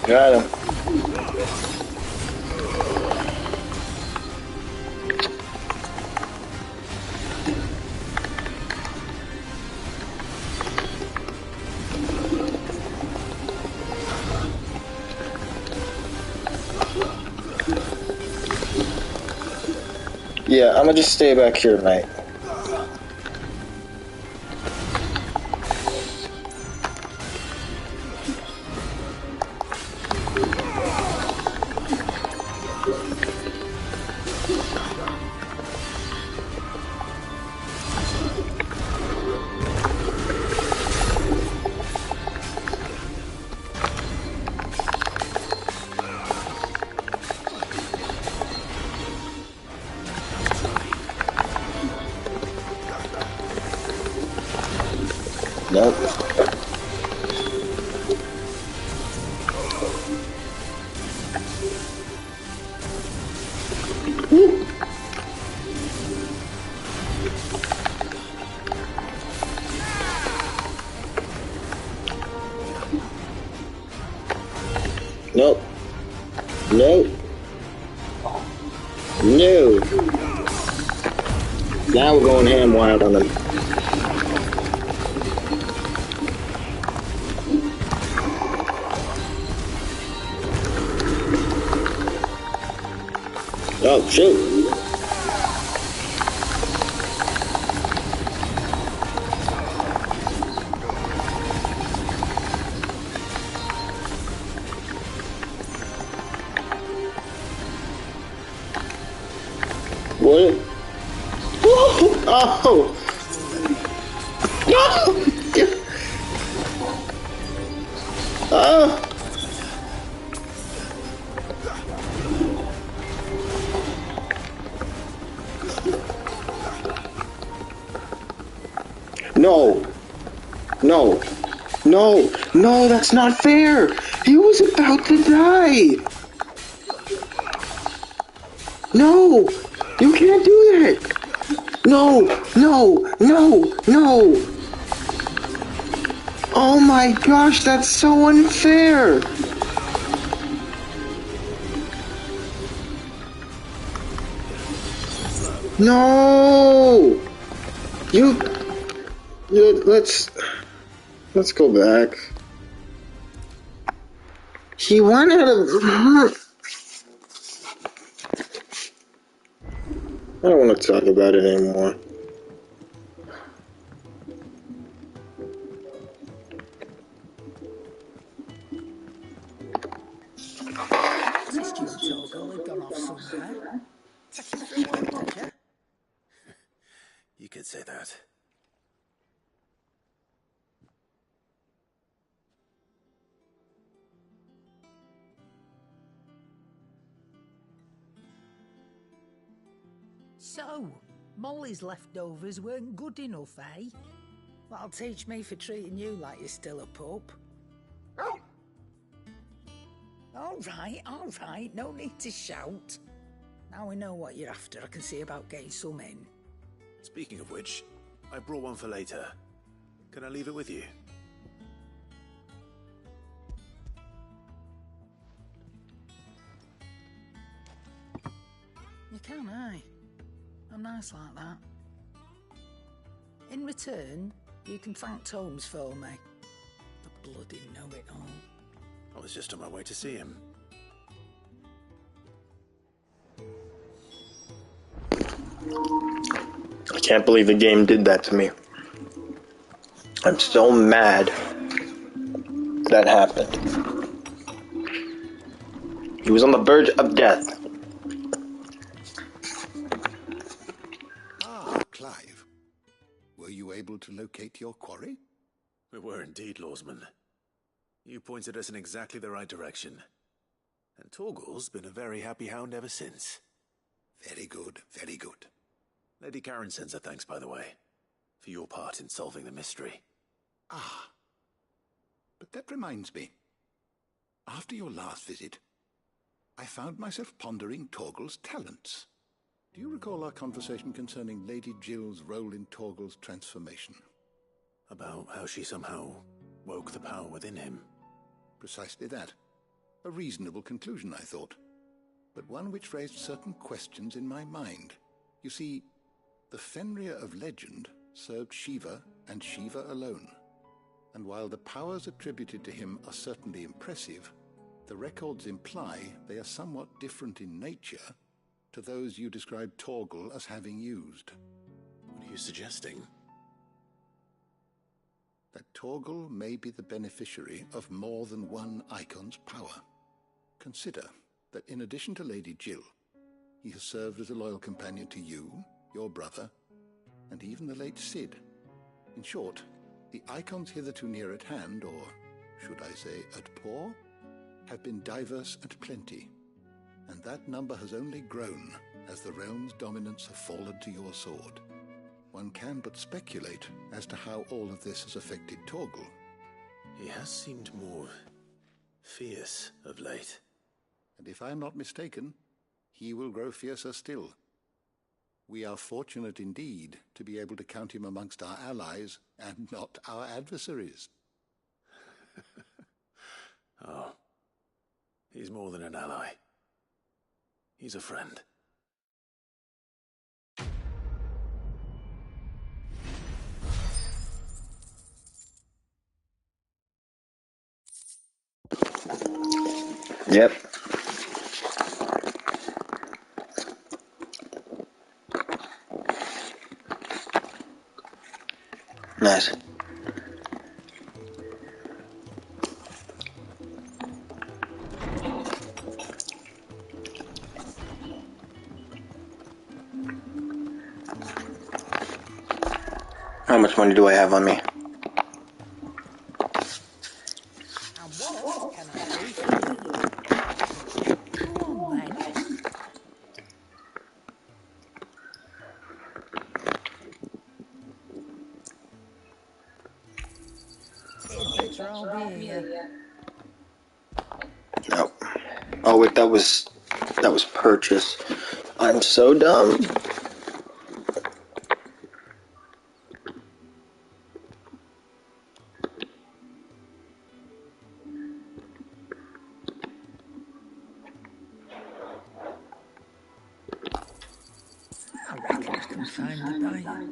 Got him. Yeah, I'm gonna just stay back here, mate. Nope. Nope. Nope. No. Now we're going ham wild on them. Oh, shoot. What? Oh! No! Oh! No! No! No! No, that's not fair! He was about to die! No! You can't do that! No! No! No! No! Oh my gosh, that's so unfair! No! Let's go back. He went out of... I don't want to talk about it anymore. Noticed you and Torgal had gone off somewhere. Taking for a walk, did you? You could say that. So, Molly's leftovers weren't good enough, eh? That'll teach me for treating you like you're still a pup. All right, no need to shout. Now we know what you're after, I can see about getting some in. Speaking of which, I brought one for later. Can I leave it with you? You can, eh? I'm nice like that. In return, you can thank Tomes for me. The bloody know-it-all. I was just on my way to see him. I can't believe the game did that to me. I'm so mad that happened. He was on the verge of death. Ah, Clive. Were you able to locate your quarry? We were indeed, Lawsman. You pointed us in exactly the right direction. And Torgal's been a very happy hound ever since. Very good, very good. Lady Karen sends her thanks, by the way, for your part in solving the mystery. Ah. But that reminds me. After your last visit, I found myself pondering Torgal's talents. Do you recall our conversation concerning Lady Jill's role in Torgal's transformation? About how she somehow woke the power within him. Precisely that. A reasonable conclusion, I thought. But one which raised certain questions in my mind. You see, the Fenrir of legend served Shiva and Shiva alone. And while the powers attributed to him are certainly impressive, the records imply they are somewhat different in nature to those you described Torgal as having used. What are you suggesting? That Torgal may be the beneficiary of more than one icon's power. Consider that in addition to Lady Jill, he has served as a loyal companion to you, your brother, and even the late Cid. In short, the icons hitherto near at hand, or should I say at paw, have been diverse and plenty, and that number has only grown as the realm's dominance have fallen to your sword. One can but speculate as to how all of this has affected Torgal. He has seemed more fierce of late. And if I am not mistaken, he will grow fiercer still. We are fortunate indeed to be able to count him amongst our allies and not our adversaries. Oh, he's more than an ally. He's a friend. Yep. Nice. How much money do I have on me? And what can I do for you? Go on then. It'd better all be here. No. Oh wait, that was purchase. I'm so dumb. I reckon I can find a buyer.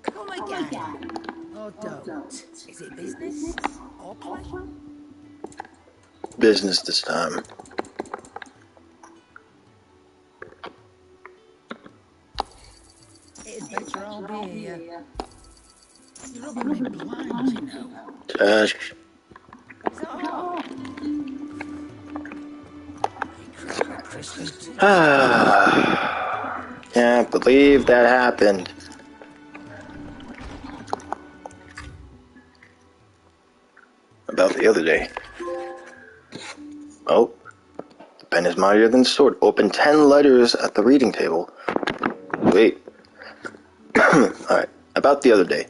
Come again. Or don't. Is it business? Or play? Business this time. It'd better all be here. You're rubbing me blind, you know. Cash. Is that all? You crack a crystal too. Can't believe that happened. About the other day. Oh, the pen is mightier than the sword. Open 10 letters at the reading table. Wait. Alright, about the other day.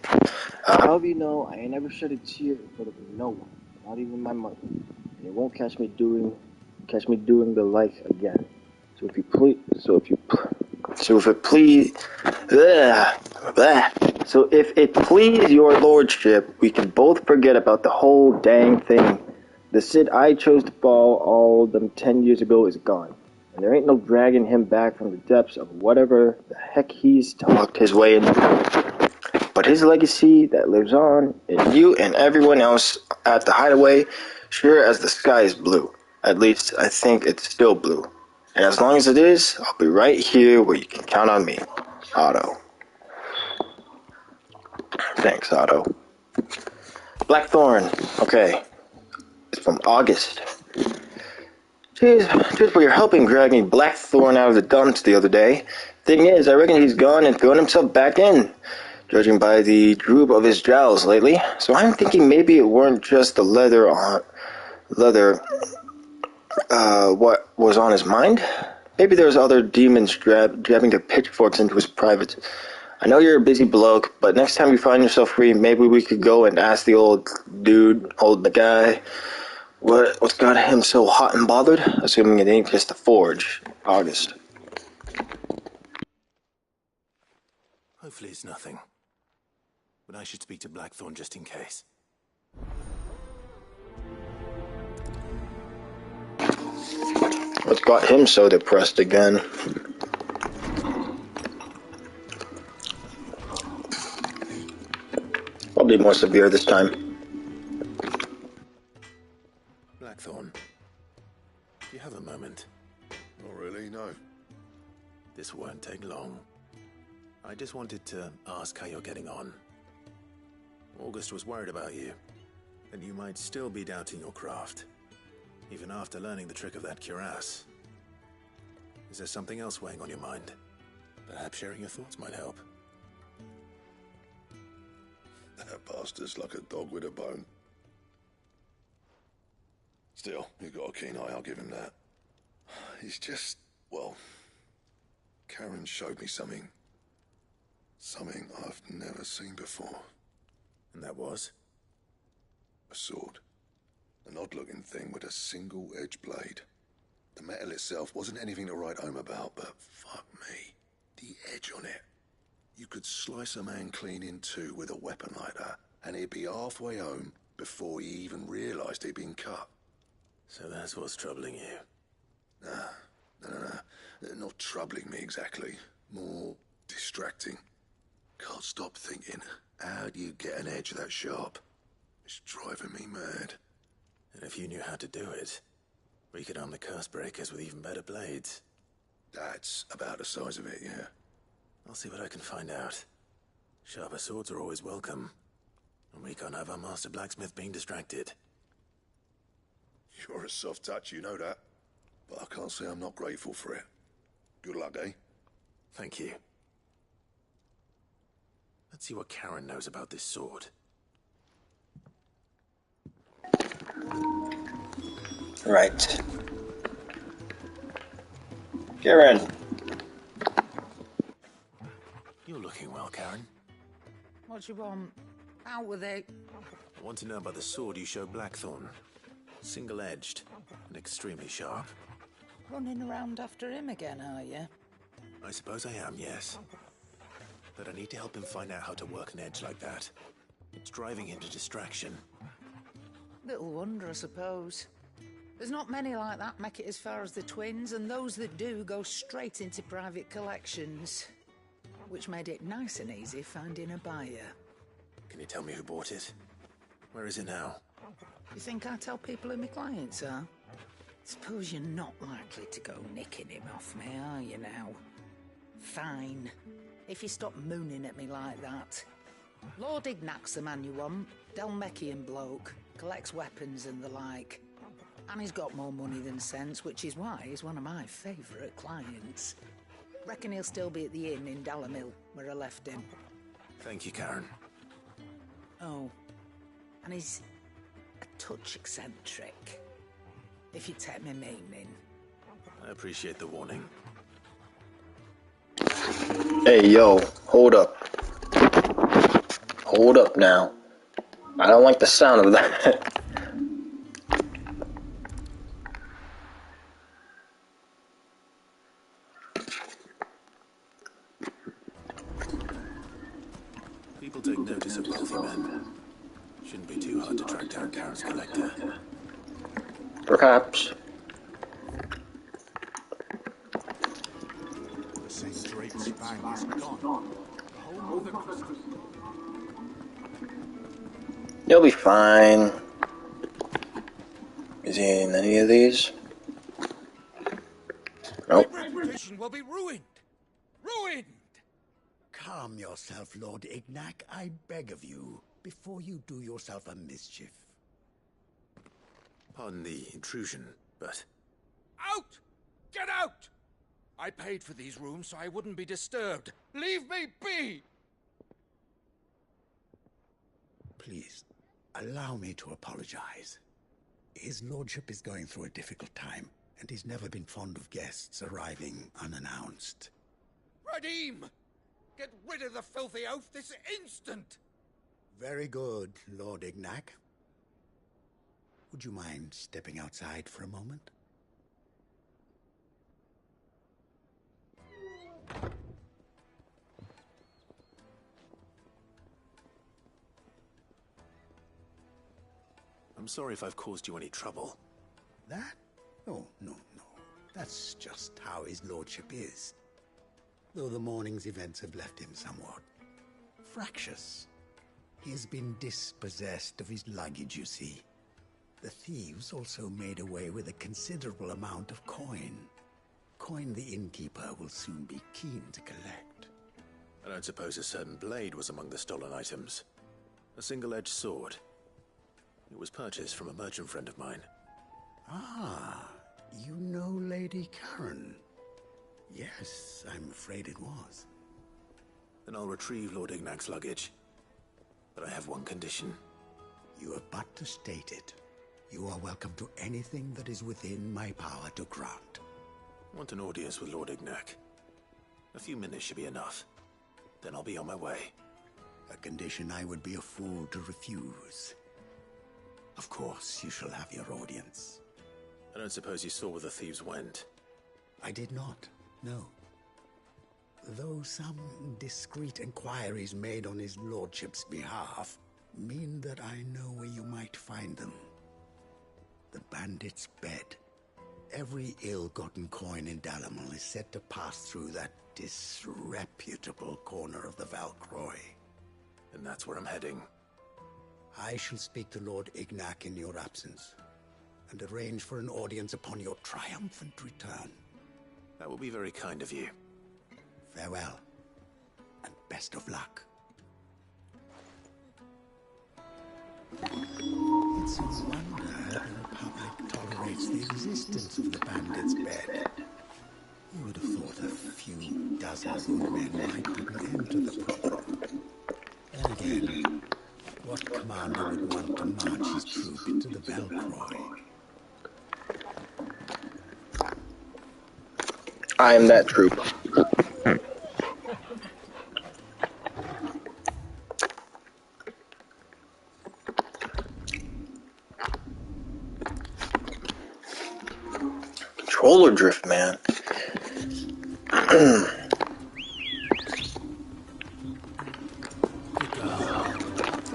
How do you know I ain't never shed a tear in front of no one, not even my mother. And it won't catch me doing the like again. So if it please your lordship, we can both forget about the whole dang thing. The Cid I chose to fall all them 10 years ago is gone. And there ain't no dragging him back from the depths of whatever the heck he's talked his way into. But his legacy that lives on in you and everyone else at the hideaway, sure as the sky is blue. At least I think it's still blue. And as long as it is, I'll be right here where you can count on me. Otto. Thanks, Otto. Blackthorn. Okay. It's from August. Cheers for your helping dragging Blackthorn out of the dumps the other day. Thing is, I reckon he's gone and thrown himself back in, judging by the droop of his jowls lately. So I'm thinking maybe it weren't just the what was on his mind. Maybe there's other demons jabbing their pitchforks into his privates. I know you're a busy bloke, but next time you find yourself free, maybe we could go and ask the old guy, what's got him so hot and bothered? Assuming it ain't just the forge. August. Hopefully it's nothing. But I should speak to Blackthorn just in case. What's got him so depressed again? Probably more severe this time. Blackthorn, do you have a moment? Not really, no. This won't take long. I just wanted to ask how you're getting on. August was worried about you, that you might still be doubting your craft, even after learning the trick of that cuirass. Is there something else weighing on your mind? Perhaps sharing your thoughts might help. That bastard's like a dog with a bone. Still, you've got a keen eye, I'll give him that. He's just, well, Karen showed me something. Something I've never seen before. And that was? A sword. An odd-looking thing with a single-edged blade. The metal itself wasn't anything to write home about, but fuck me, the edge on it. You could slice a man clean in two with a weapon like that, and he'd be halfway home before he even realised he'd been cut. So that's what's troubling you? No. Not troubling me exactly. More distracting. Can't stop thinking, how do you get an edge that sharp? It's driving me mad. And if you knew how to do it, we could arm the curse breakers with even better blades. That's about the size of it, yeah. I'll see what I can find out. Sharper swords are always welcome. And we can't have our master blacksmith being distracted. You're a soft touch, you know that. But I can't say I'm not grateful for it. Good luck, eh? Thank you. Let's see what Karen knows about this sword. Right. Karen. You're looking well, Karen. What do you want? Out with it. I want to know about the sword you showed Blackthorn. Single-edged and extremely sharp. Running around after him again, are you? I suppose I am, yes. But I need to help him find out how to work an edge like that. It's driving him to distraction. Little wonder, I suppose. There's not many like that make it as far as the twins, and those that do go straight into private collections. Which made it nice and easy finding a buyer. Can you tell me who bought it? Where is it now? You think I tell people who my clients are? Suppose you're not likely to go nicking him off me, are you now? Fine. If you stop mooning at me like that. Lord Ignac's the man you want. Delmechian bloke. Collects weapons and the like. And he's got more money than sense, which is why he's one of my favourite clients. Reckon he'll still be at the inn in Dalamil, where I left him. Thank you, Karen. Oh, and he's a touch eccentric, if you take my meaning. I appreciate the warning. Hey, yo, hold up. Hold up now. I don't like the sound of that. People take notice of wealthy men. Shouldn't be too hard to track down Karen's collector. Perhaps. The St. Drake's Fang is gone. The home of the crystal. You'll be fine. Is he in any of these? Nope. My reputation will be ruined. Ruined! Calm yourself, Lord Ignac, I beg of you, before you do yourself a mischief. Pardon the intrusion, but... Out! Get out! I paid for these rooms so I wouldn't be disturbed. Leave me be! Please, allow me to apologize. His lordship is going through a difficult time, and he's never been fond of guests arriving unannounced. Radim! Get rid of the filthy oaf this instant! Very good, Lord Ignac. Would you mind stepping outside for a moment? I'm sorry if I've caused you any trouble. That? Oh, no. That's just how his lordship is. Though the morning's events have left him somewhat fractious. He has been dispossessed of his luggage, you see. The thieves also made away with a considerable amount of coin. Coin the innkeeper will soon be keen to collect. I don't suppose a certain blade was among the stolen items. A single-edged sword. It was purchased from a merchant friend of mine. Ah, you know Lady Karen. Yes, I'm afraid it was. Then I'll retrieve Lord Ignac's luggage. But I have one condition. You have but to state it. You are welcome to anything that is within my power to grant. I want an audience with Lord Ignac. A few minutes should be enough. Then I'll be on my way. A condition I would be a fool to refuse. Of course, you shall have your audience. I don't suppose you saw where the thieves went. I did not, no. Though some discreet inquiries made on his lordship's behalf mean that I know where you might find them. The bandit's bed. Every ill-gotten coin in Dalamil is said to pass through that disreputable corner of the Valcroy. And that's where I'm heading. I shall speak to Lord Ignac in your absence, and arrange for an audience upon your triumphant return. That will be very kind of you. Farewell, and best of luck. It's a wonder the Republic tolerates the existence of the bandit's bed. You would have thought a few dozen good men might put an end to the problem. Then again, what commander would want to march his troop into the Velcroy? I am that troop. Controller drift, man.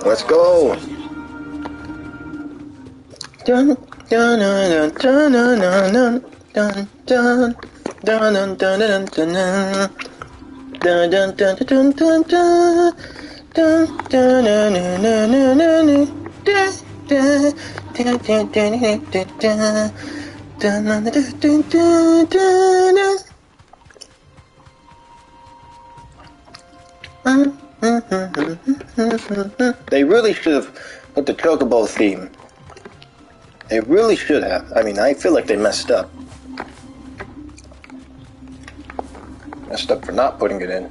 Let's go. Dun dun dun dun dun dun dun dun dun dun dun dun dun dun dun dun dun dun. Dun, dun, dun, dun, dun, dun, dun, dun, dun, dun, dun, dun, dun, dun. They really should have put the Chocobo theme. They really should have. I mean, I feel like they messed up. Messed up for not putting it in.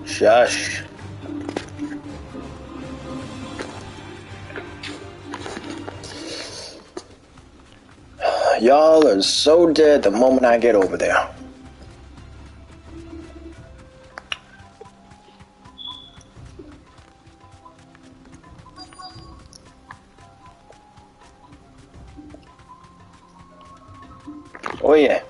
Shush. Y'all are so dead the moment I get over there. Oh yeah.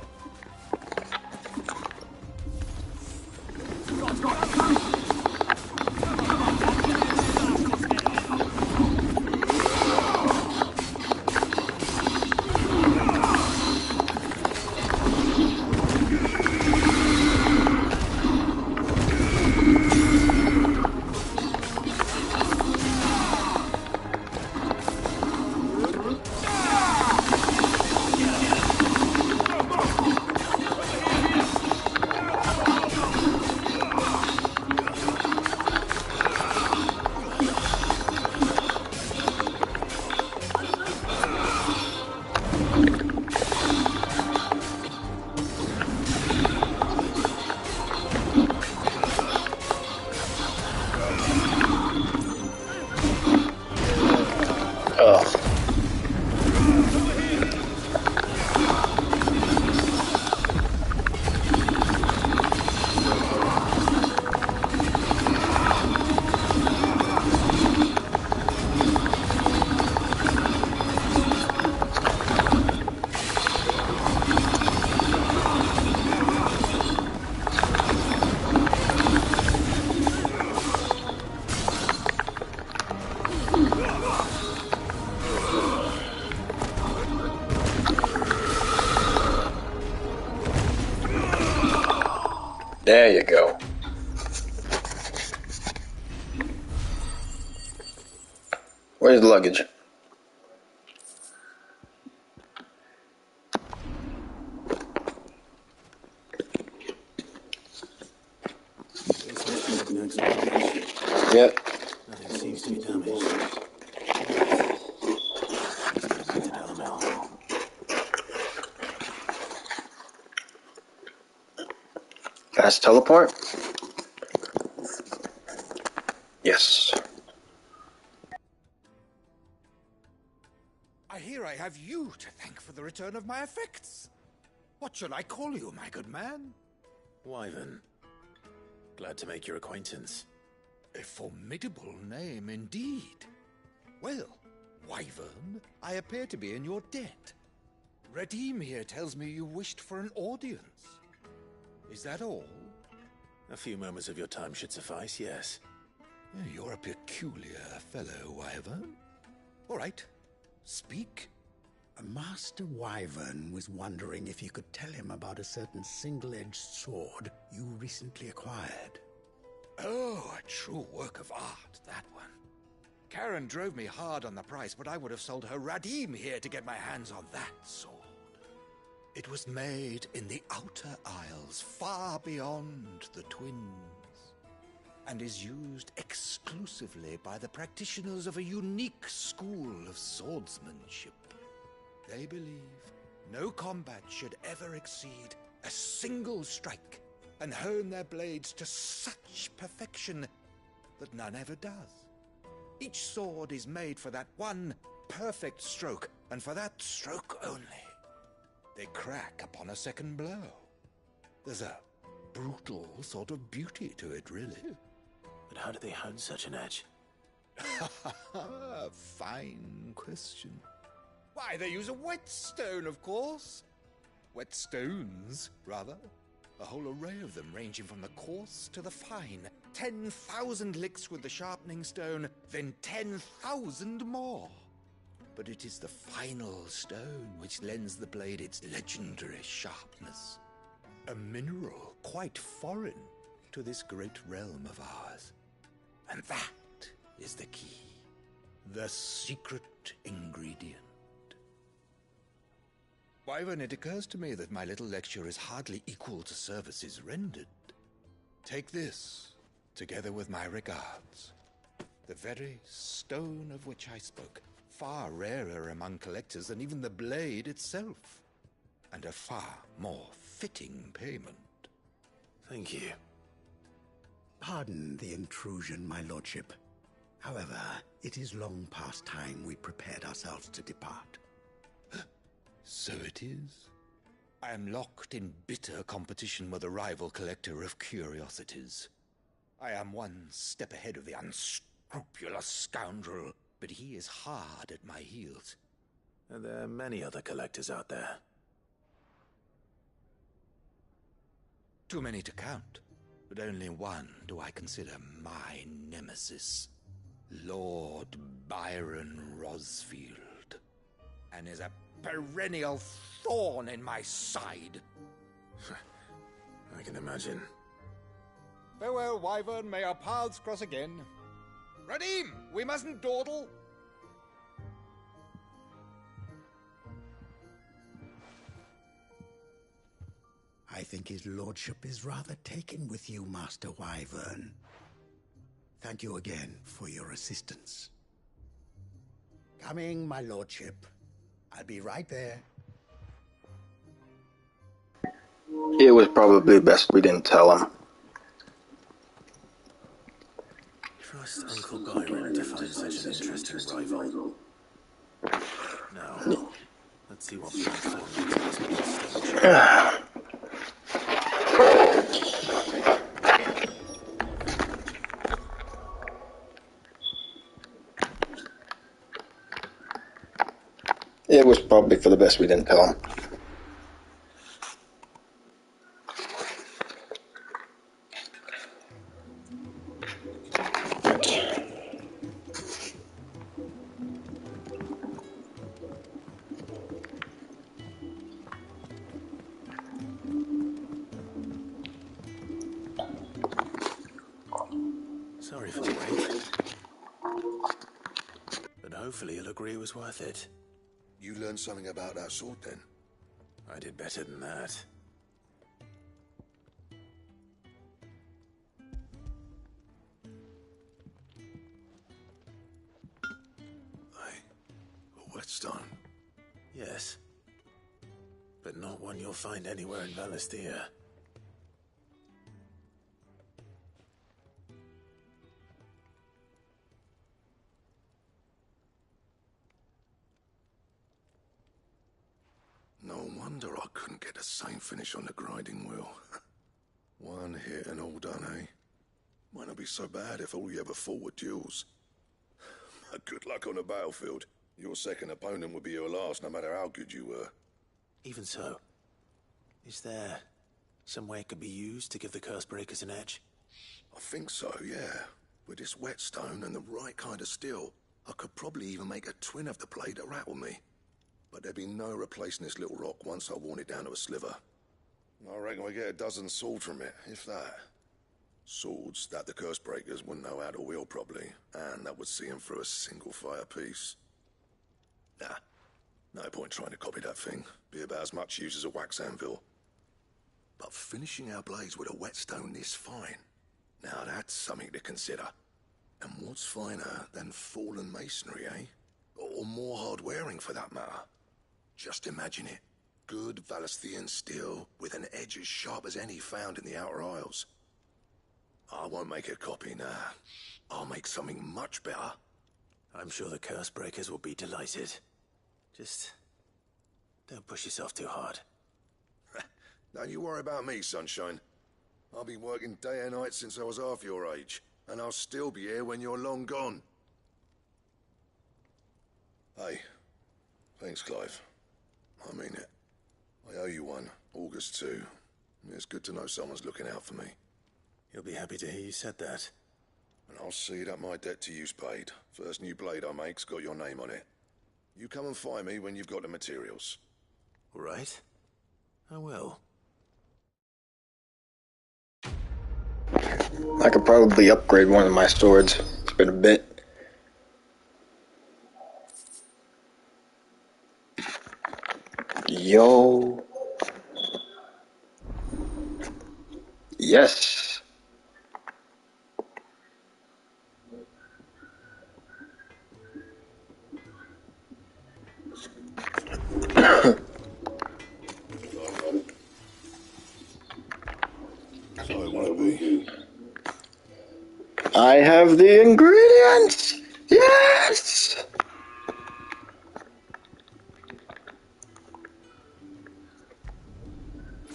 There you go. Where's the luggage? Yep. Nothing seems to be damaged. Fast teleport? Yes. I hear I have you to thank for the return of my effects. What shall I call you, my good man? Wyvern. Glad to make your acquaintance. A formidable name indeed. Well, Wyvern, I appear to be in your debt. Redeem here tells me you wished for an audience. Is that all? A few moments of your time should suffice, yes. You're a peculiar fellow, Wyvern. All right, speak. Master Wyvern was wondering if you could tell him about a certain single-edged sword you recently acquired. Oh, a true work of art, that one. Karen drove me hard on the price, but I would have sold her Radim here to get my hands on that sword. It was made in the Outer Isles, far beyond the Twins, and is used exclusively by the practitioners of a unique school of swordsmanship. They believe no combat should ever exceed a single strike, and hone their blades to such perfection that none ever does. Each sword is made for that one perfect stroke, and for that stroke only. They crack upon a second blow. There's a brutal sort of beauty to it, really. But how do they hone such an edge? Fine question. Why, they use a whetstone, of course. Whetstones, rather. A whole array of them, ranging from the coarse to the fine. 10,000 licks with the sharpening stone, then 10,000 more. But it is the final stone which lends the blade its legendary sharpness. A mineral quite foreign to this great realm of ours. And that is the key. The secret ingredient. Wyvern, it occurs to me that my little lecture is hardly equal to services rendered. Take this, together with my regards. The very stone of which I spoke, far rarer among collectors than even the blade itself, and a far more fitting payment. Thank you. Pardon the intrusion, my lordship. However, it is long past time we prepared ourselves to depart. So it is. I am locked in bitter competition with a rival collector of curiosities. I am one step ahead of the unscrupulous scoundrel, but he is hard at my heels. And there are many other collectors out there. Too many to count, but only one do I consider my nemesis. Lord Byron Rosfield, and is a perennial thorn in my side. I can imagine. Farewell, Wyvern. May our paths cross again. Radim, we mustn't dawdle. I think his lordship is rather taken with you, Master Wyvern. Thank you again for your assistance. Coming, my lordship. I'll be right there. It was probably best we didn't tell him. Trust Uncle Byron to find such an interesting rival. Now, let's see what we can find into this stage. It was probably for the best we didn't tell him. Sorry for the wait. But hopefully you'll agree it was worth it. You learned something about that sword, then? I did better than that. A whetstone? Yes. But not one you'll find anywhere in Valisthea. No wonder I couldn't get the same finish on the grinding wheel. One hit and all done, eh? Might not be so bad if all you ever fought were duels. Good luck on the battlefield. Your second opponent would be your last, no matter how good you were. Even so, is there some way it could be used to give the curse breakers an edge? I think so, yeah. With this whetstone and the right kind of steel, I could probably even make a twin of the blade that rattled me. But there'd be no replacing this little rock once I worn it down to a sliver. I reckon we get a dozen swords from it, if that. Swords that the curse breakers wouldn't know how to wield properly, and that would see them through a single fire piece. Nah, No point trying to copy that thing. Be about as much use as a wax anvil. But finishing our blades with a whetstone this fine, now that's something to consider. And what's finer than fallen masonry, eh? Or more hard-wearing, for that matter. Just imagine it. Good Valesthian steel with an edge as sharp as any found in the Outer Isles. I won't make a copy, nah. I'll make something much better. I'm sure the curse breakers will be delighted. Just don't push yourself too hard. Don't you worry about me, Sunshine. I've been working day and night since I was half your age, and I'll still be here when you're long gone. Hey, thanks, Clive. I mean it. I owe you one, August too. It's good to know someone's looking out for me. You'll be happy to hear you said that. And I'll see that my debt to you's paid. First new blade I make's got your name on it. You come and find me when you've got the materials. All right. I will. I could probably upgrade one of my swords. It's been a bit. Yo. Yes. So it would be. I have the ingredients! Yes!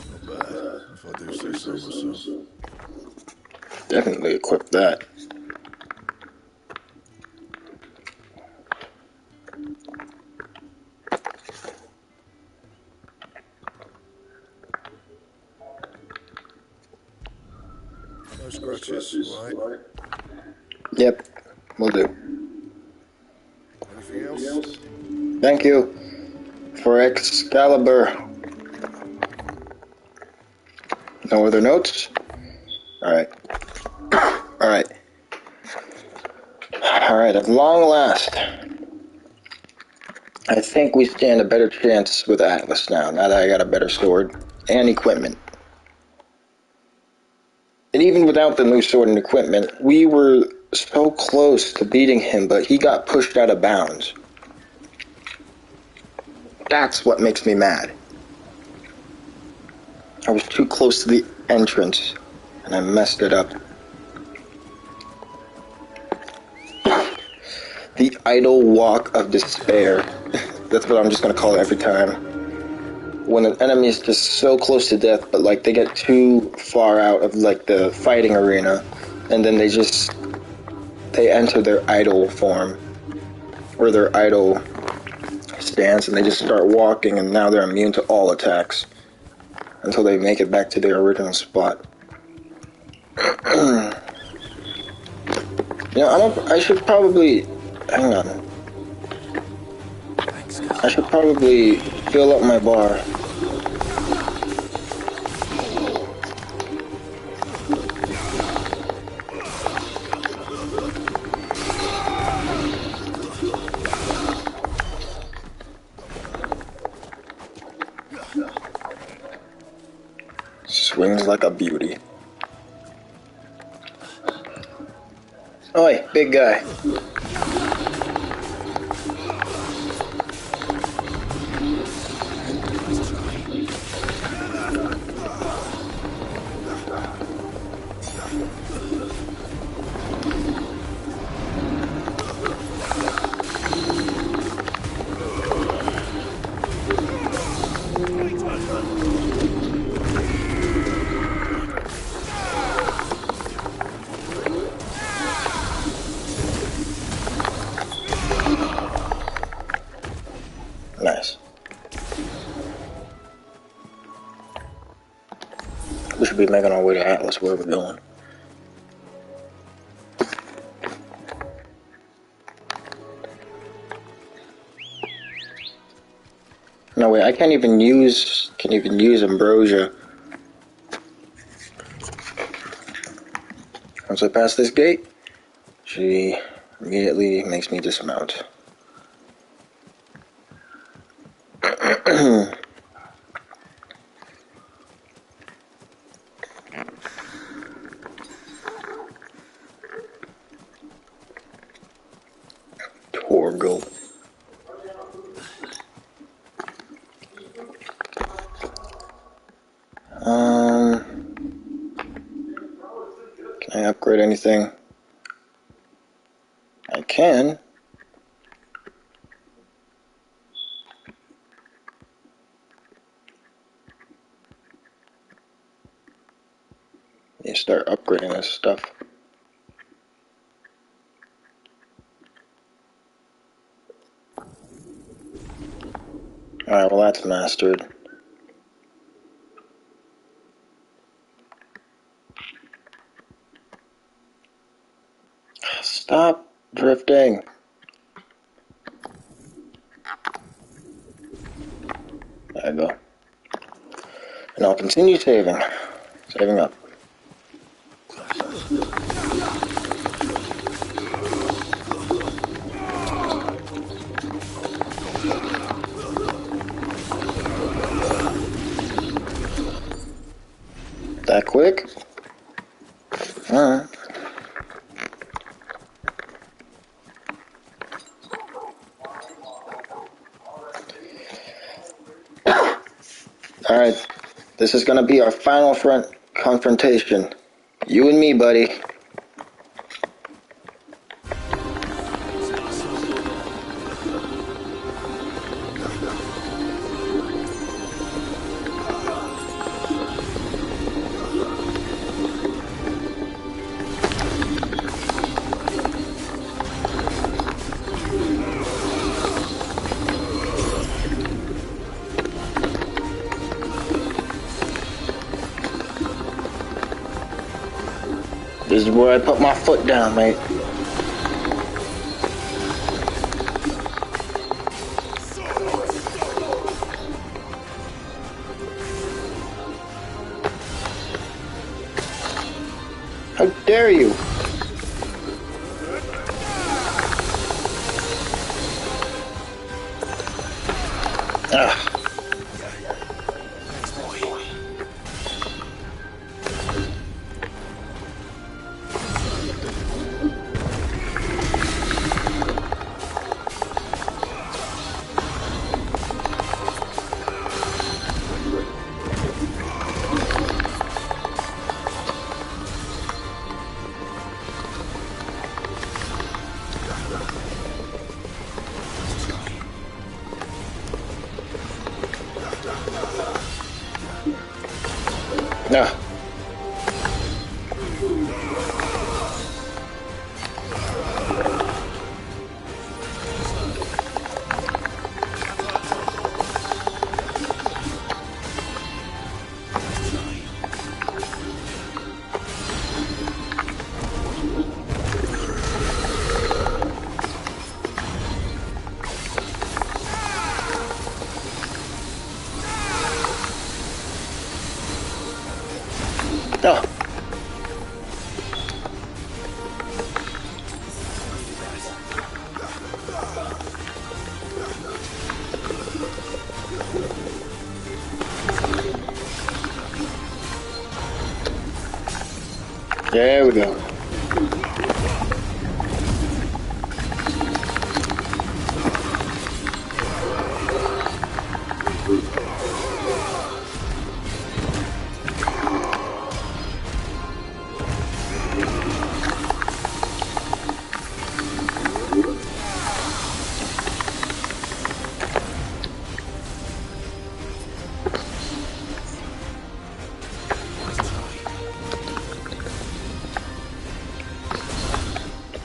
Not bad, if I do say so myself. Definitely equip that. No scratches, right? Yep, will do. Anything else? Thank you for Excalibur. No other notes? Alright. Alright. Alright, at long last, I think we stand a better chance with Atlas now that I got a better sword and equipment. And even without the new sword and equipment, we were so close to beating him, but he got pushed out of bounds. That's what makes me mad. I was too close to the entrance, and I messed it up. The idle walk of despair. That's what I'm just gonna call it every time. When an enemy is just so close to death, but like they get too far out of like the fighting arena, and then they enter their idle form, or their idle stance, and they just start walking, and now they're immune to all attacks until they make it back to their original spot. I should probably hang on. I should probably fill up my bar. Swings like a beauty. Oi, big guy. Nice. We should be making our way to Atlas. Where are we going? No wait, I can't even use ambrosia. Once I pass this gate, she immediately makes me dismount. more gold. Can I upgrade anything? I can. You start upgrading this stuff. Alright, well that's mastered. Stop drifting. There I go. And I'll continue saving. Saving up. That quick? Alright. Alright. This is gonna be our final confrontation. You and me, buddy. This is where I put my foot down, mate. How dare you? Ah. Ah. Ah. There we go.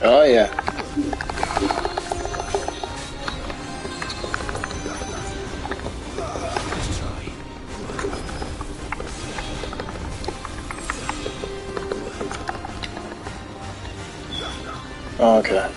Oh yeah. Okay.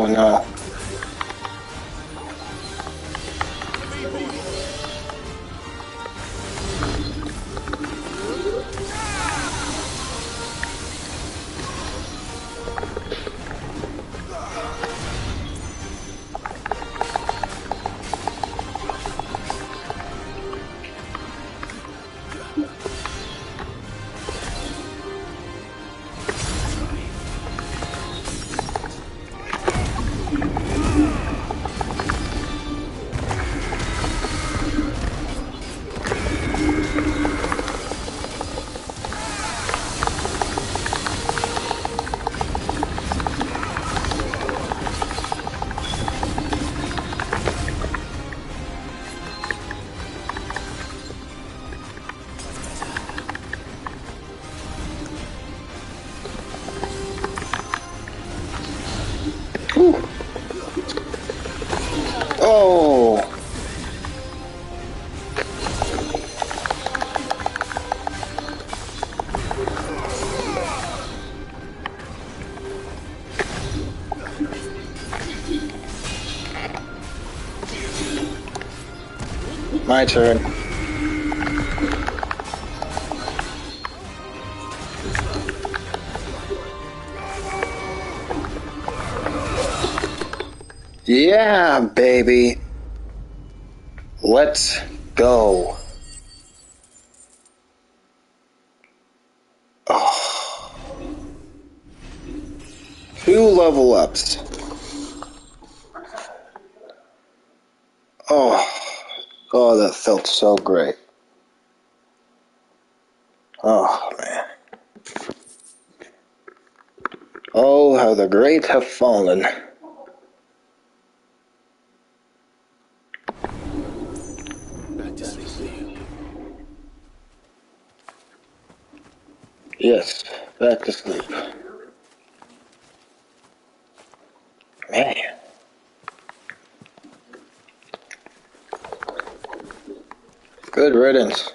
Oh no. Oh! My turn. Yeah, baby. Let's go. Oh. 2 level ups. Oh. Oh, that felt so great. Oh, man. Oh, how the great have fallen. Back to sleep, are you? Yes, back to sleep. Man. Good riddance.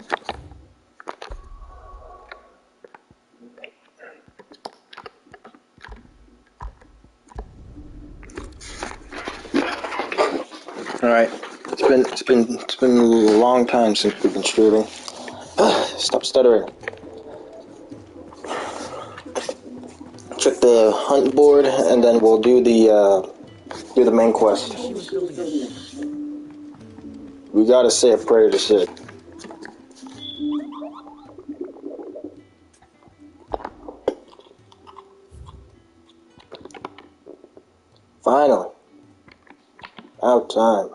Alright. It's been a long time since we've been streaming. Stop stuttering. Check the hunt board and then we'll do the main quest. We gotta say a prayer to Sid. Finally. Out time.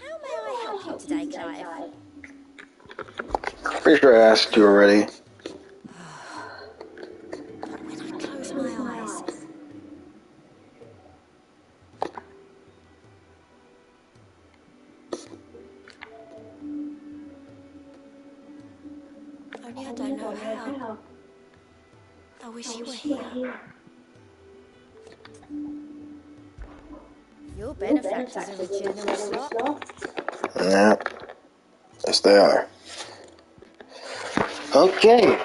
How may I help you today, Clive? Pretty sure I asked you already. But when I close my eyes, only I don't know how. I wish you were here. Your benefactors are a generous lot. Yeah. Yes, they are. Okay.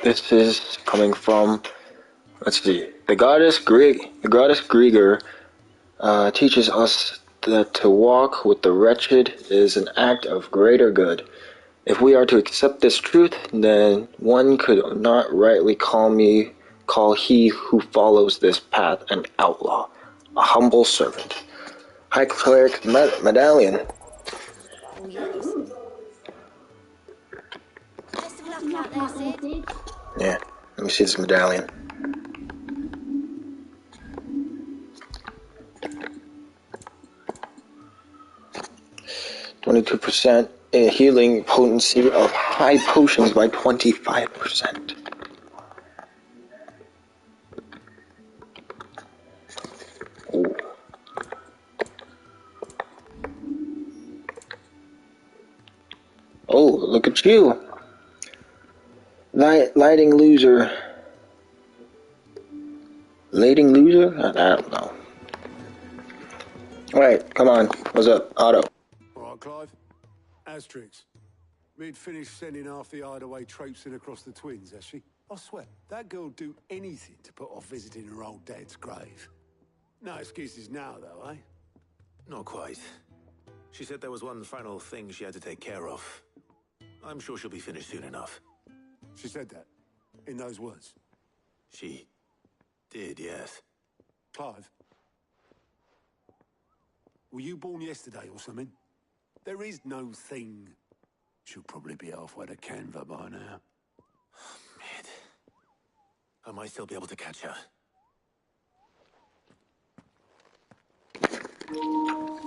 This is coming from, let's see, the goddess Grieger teaches us that to walk with the wretched is an act of greater good. If we are to accept this truth, then one could not rightly call he who follows this path an outlaw, a humble servant. High Cleric Medallion. Oh, yes. Best of luck out there, Sid. Yeah, let me see this medallion. %, healing potency of high potions by 25%. Ooh. Oh, look at you. Lighting loser. Lighting loser? I don't know. Alright, come on. What's up? Otto. All right, Clive. Asterix. Mid finished sending half the hideaway traipsing across the twins, has she? I swear, that girl'd do anything to put off visiting her old dad's grave. No excuses now, though, eh? Not quite. She said there was one final thing she had to take care of. I'm sure she'll be finished soon enough. She said that? In those words? She did, yes. Clive? Were you born yesterday or something? There is no thing. She'll probably be halfway to Canva by now. Mid. I might still be able to catch her.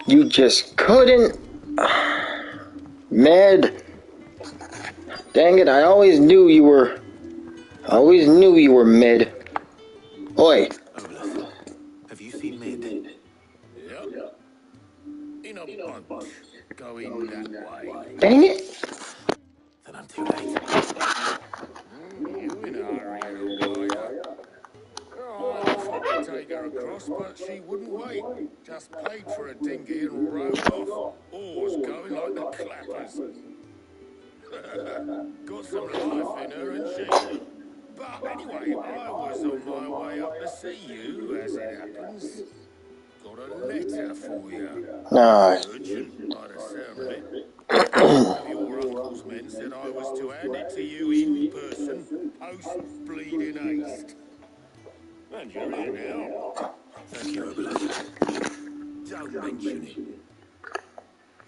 You just couldn't. Med. Dang it, I always knew you were mid. Oi. Obelith, have you seen Mid? Yep. In a bunch. Going that way. Dang it. Then I'm too late. You in a hurry, little blighter. Oh, I offered to take her across, but she wouldn't wait. Just paid for a dinghy and rowed off. Oars going like the clappers. Got some life in her, and she? But anyway, I was on my way up to see you, as it happens. Got a letter for you. Nah. Urgent, by the sound of it. One of your uncle's men said I was to hand it to you in person, post-bleeding haste. And you're here now. Thank you, Obelith. Don't mention it.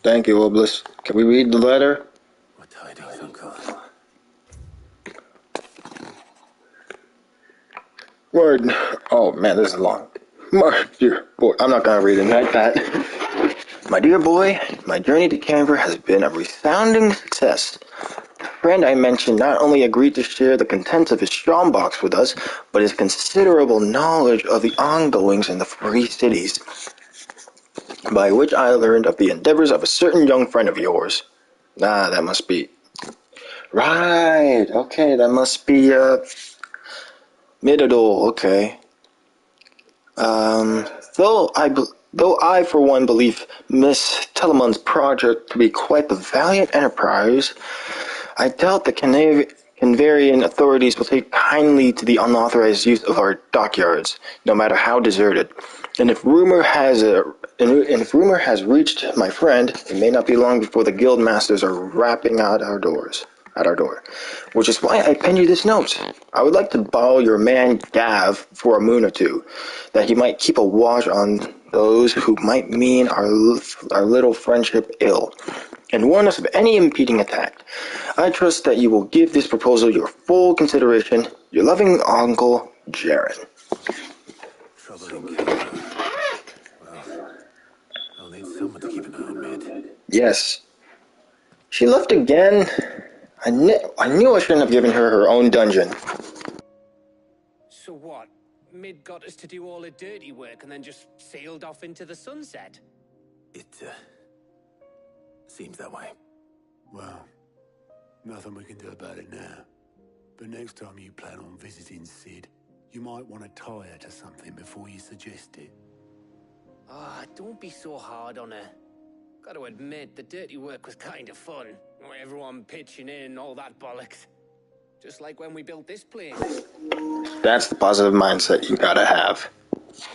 Thank you, Obelith. Can we read the letter? What tidings, Uncle? Word. Oh man, this is long. My dear boy, I'm not gonna read it like that. My dear boy, my journey to Canberra has been a resounding success. The friend I mentioned not only agreed to share the contents of his strongbox with us, but his considerable knowledge of the ongoings in the Free Cities, by which I learned of the endeavors of a certain young friend of yours. Ah, that must be... Right, okay, that must be, Midadol, okay. Though I for one believe Miss Telemon's project to be quite the valiant enterprise, I doubt the Canarian authorities will take kindly to the unauthorized use of our dockyards, no matter how deserted. And if rumor has reached my friend, it may not be long before the guild masters are rapping at our door. Which is why I penned you this note. I would like to borrow your man Gav for a moon or two, that he might keep a watch on those who might mean our little friendship ill, and warn us of any impeding attack. I trust that you will give this proposal your full consideration. Your loving uncle, Jaren. Trouble in Canberra. Well, I'll need someone to keep an eye on Mid. Yes. She left again. I knew I shouldn't have given her her own dungeon. So what? Mid got us to do all the dirty work and then just sailed off into the sunset? It, seems that way. Well, nothing we can do about it now. But next time you plan on visiting Sid, you might want to tie her to something before you suggest it. Ah, don't be so hard on her. Gotta admit, the dirty work was kind of fun. Everyone pitching in and all that bollocks. Just like when we built this place. That's the positive mindset you gotta have.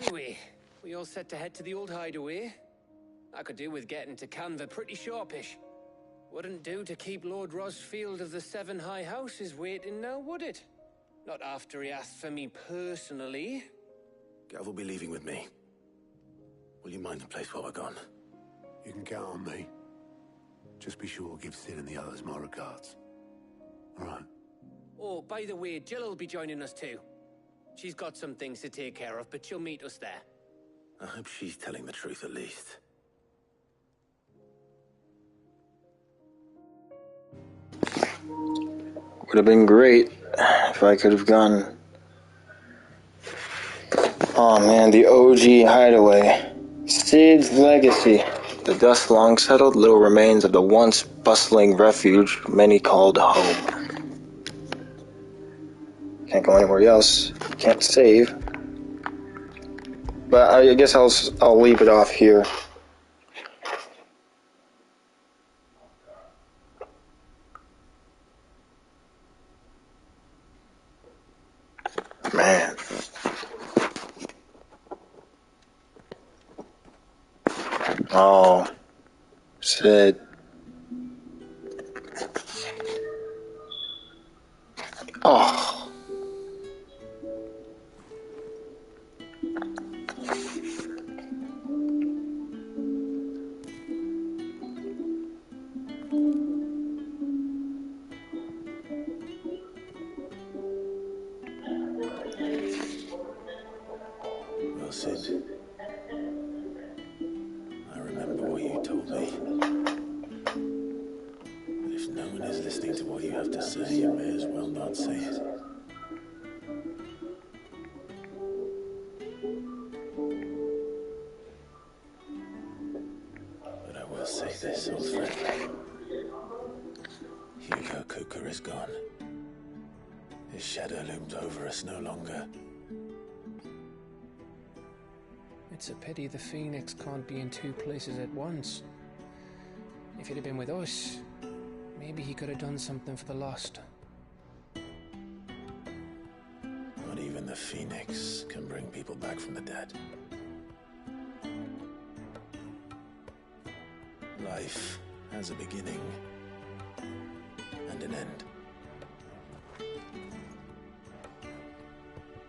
Anyway, we all set to head to the old hideaway. I could do with getting to Canva pretty sharpish. Wouldn't do to keep Lord Rosfield of the Seven High Houses waiting now, would it? Not after he asked for me personally. Gav will be leaving with me. Will you mind the place while we're gone? You can count on me. Just be sure to give Sid and the others my regards. All right. Oh, by the way, Jill will be joining us too. She's got some things to take care of, but she'll meet us there. I hope she's telling the truth at least. Would have been great if I could have gone. Oh man, the OG hideaway. Sid's legacy. The dust long settled, little remains of the once bustling refuge many called home. Can't go anywhere else. Can't save. But I guess I'll leave it off here. Oh. Shit. Oh. Well, Sid, I remember what you told me. But if no one is listening to what you have to say, you may as well not say it. But I will say this, old friend. Hugo Cooker is gone. His shadow looms over us no longer. It's a pity the Phoenix can't be in two places at once. If he'd have been with us, maybe he could have done something for the Lost. Not even the Phoenix can bring people back from the dead. Life has a beginning and an end.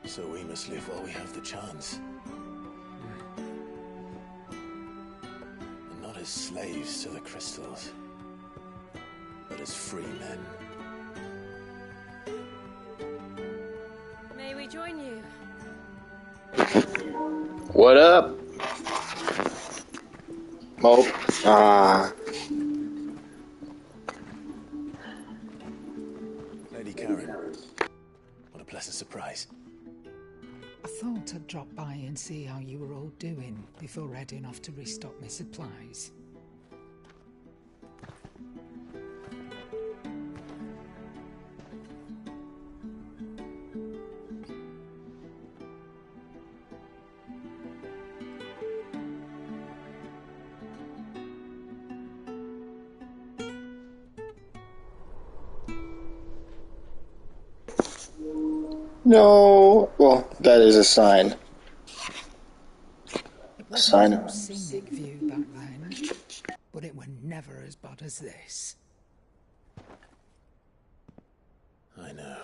So we must live while we have the chance. And not as slaves to the crystals, but as free men. May we join you? What up? Oh. Ah. Lady Karen, what a pleasant surprise. I thought I'd drop by and see how you were all doing before heading off to restock my supplies. No. Well, that is a sign. It was Sign no of... scenic view back then, but it were never as bad as this. I know.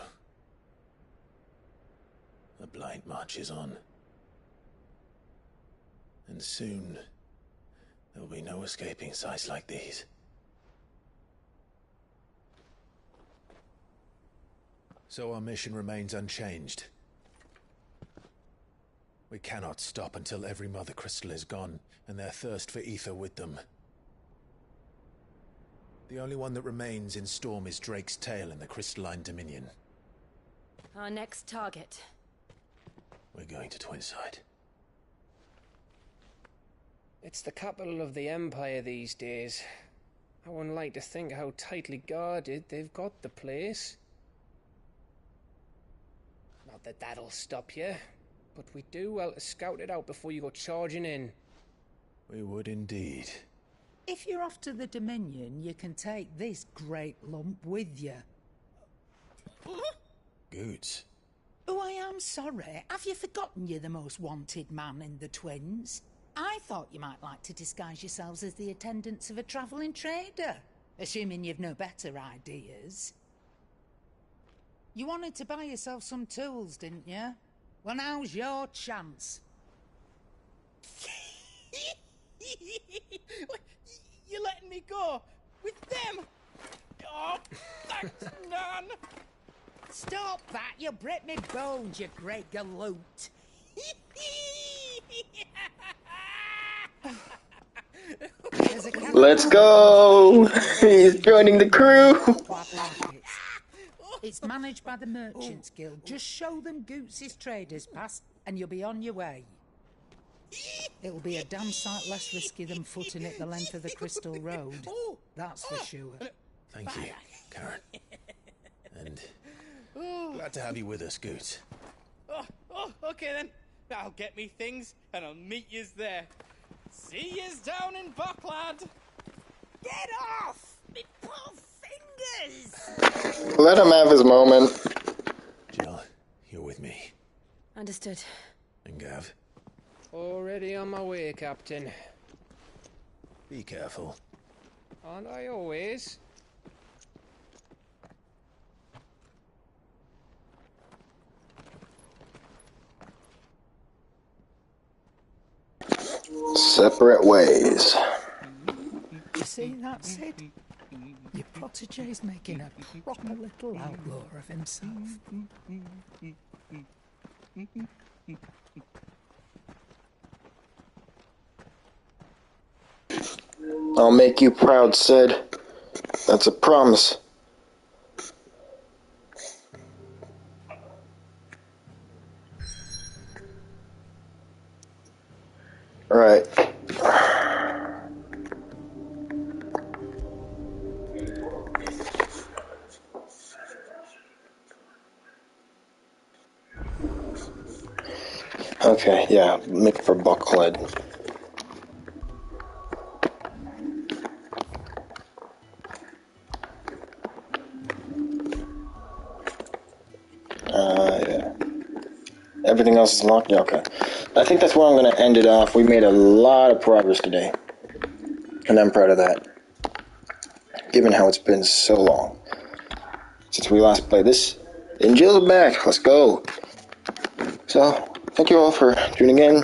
The blight marches on. And soon, there'll be no escaping sights like these. So our mission remains unchanged. We cannot stop until every Mother Crystal is gone, and their thirst for ether with them. The only one that remains in Storm is Drake's tail in the Crystalline Dominion. Our next target. We're going to Twinside. It's the capital of the Empire these days. I wouldn't like to think how tightly guarded they've got the place. Not that that'll stop you, but we do well to scout it out before you go charging in. We would indeed. If you're off to the Dominion, you can take this great lump with you. Goods. Oh, I am sorry. Have you forgotten you're the most wanted man in the Twins? I thought you might like to disguise yourselves as the attendants of a travelling trader, assuming you've no better ideas. You wanted to buy yourself some tools, didn't you? Well, now's your chance. You're letting me go with them? Oh, thanks, Nan. Stop that! You'll break me bones, you great galoot. Let's go! He's joining the crew! It's managed by the Merchants Guild. Just show them Goots' traders pass and you'll be on your way. It'll be a damn sight less risky than footing it the length of the Crystal Road. That's for sure. Thank you, Karen. And glad to have you with us, Goots. Okay then. I'll get me things and I'll meet yous there. See yous down in Buckland. Get off! Me poor fingers! Let him have his moment. Jill, you're with me. Understood. And Gav? Already on my way, Captain. Be careful. Aren't I always? Separate ways. You see that, Sid? Your protege's making a proper little outlaw of himself. I'll make you proud, Sid. That's a promise. Alright. Okay, yeah, make for Buckhead. Yeah. Everything else is locked? Yeah, okay. I think that's where I'm going to end it off. We made a lot of progress today. And I'm proud of that. Given how it's been so long since we last played this. Angel's back. Let's go. So, thank you all for tuning in.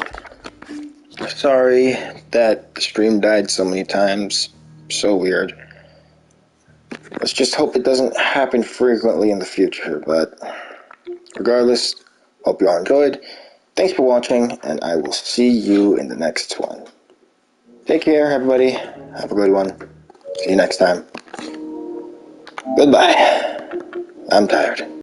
Sorry that the stream died so many times. So weird. Let's just hope it doesn't happen frequently in the future. But regardless, hope you all enjoyed. Thanks for watching, and I will see you in the next one. Take care, everybody. Have a good one. See you next time. Goodbye. I'm tired.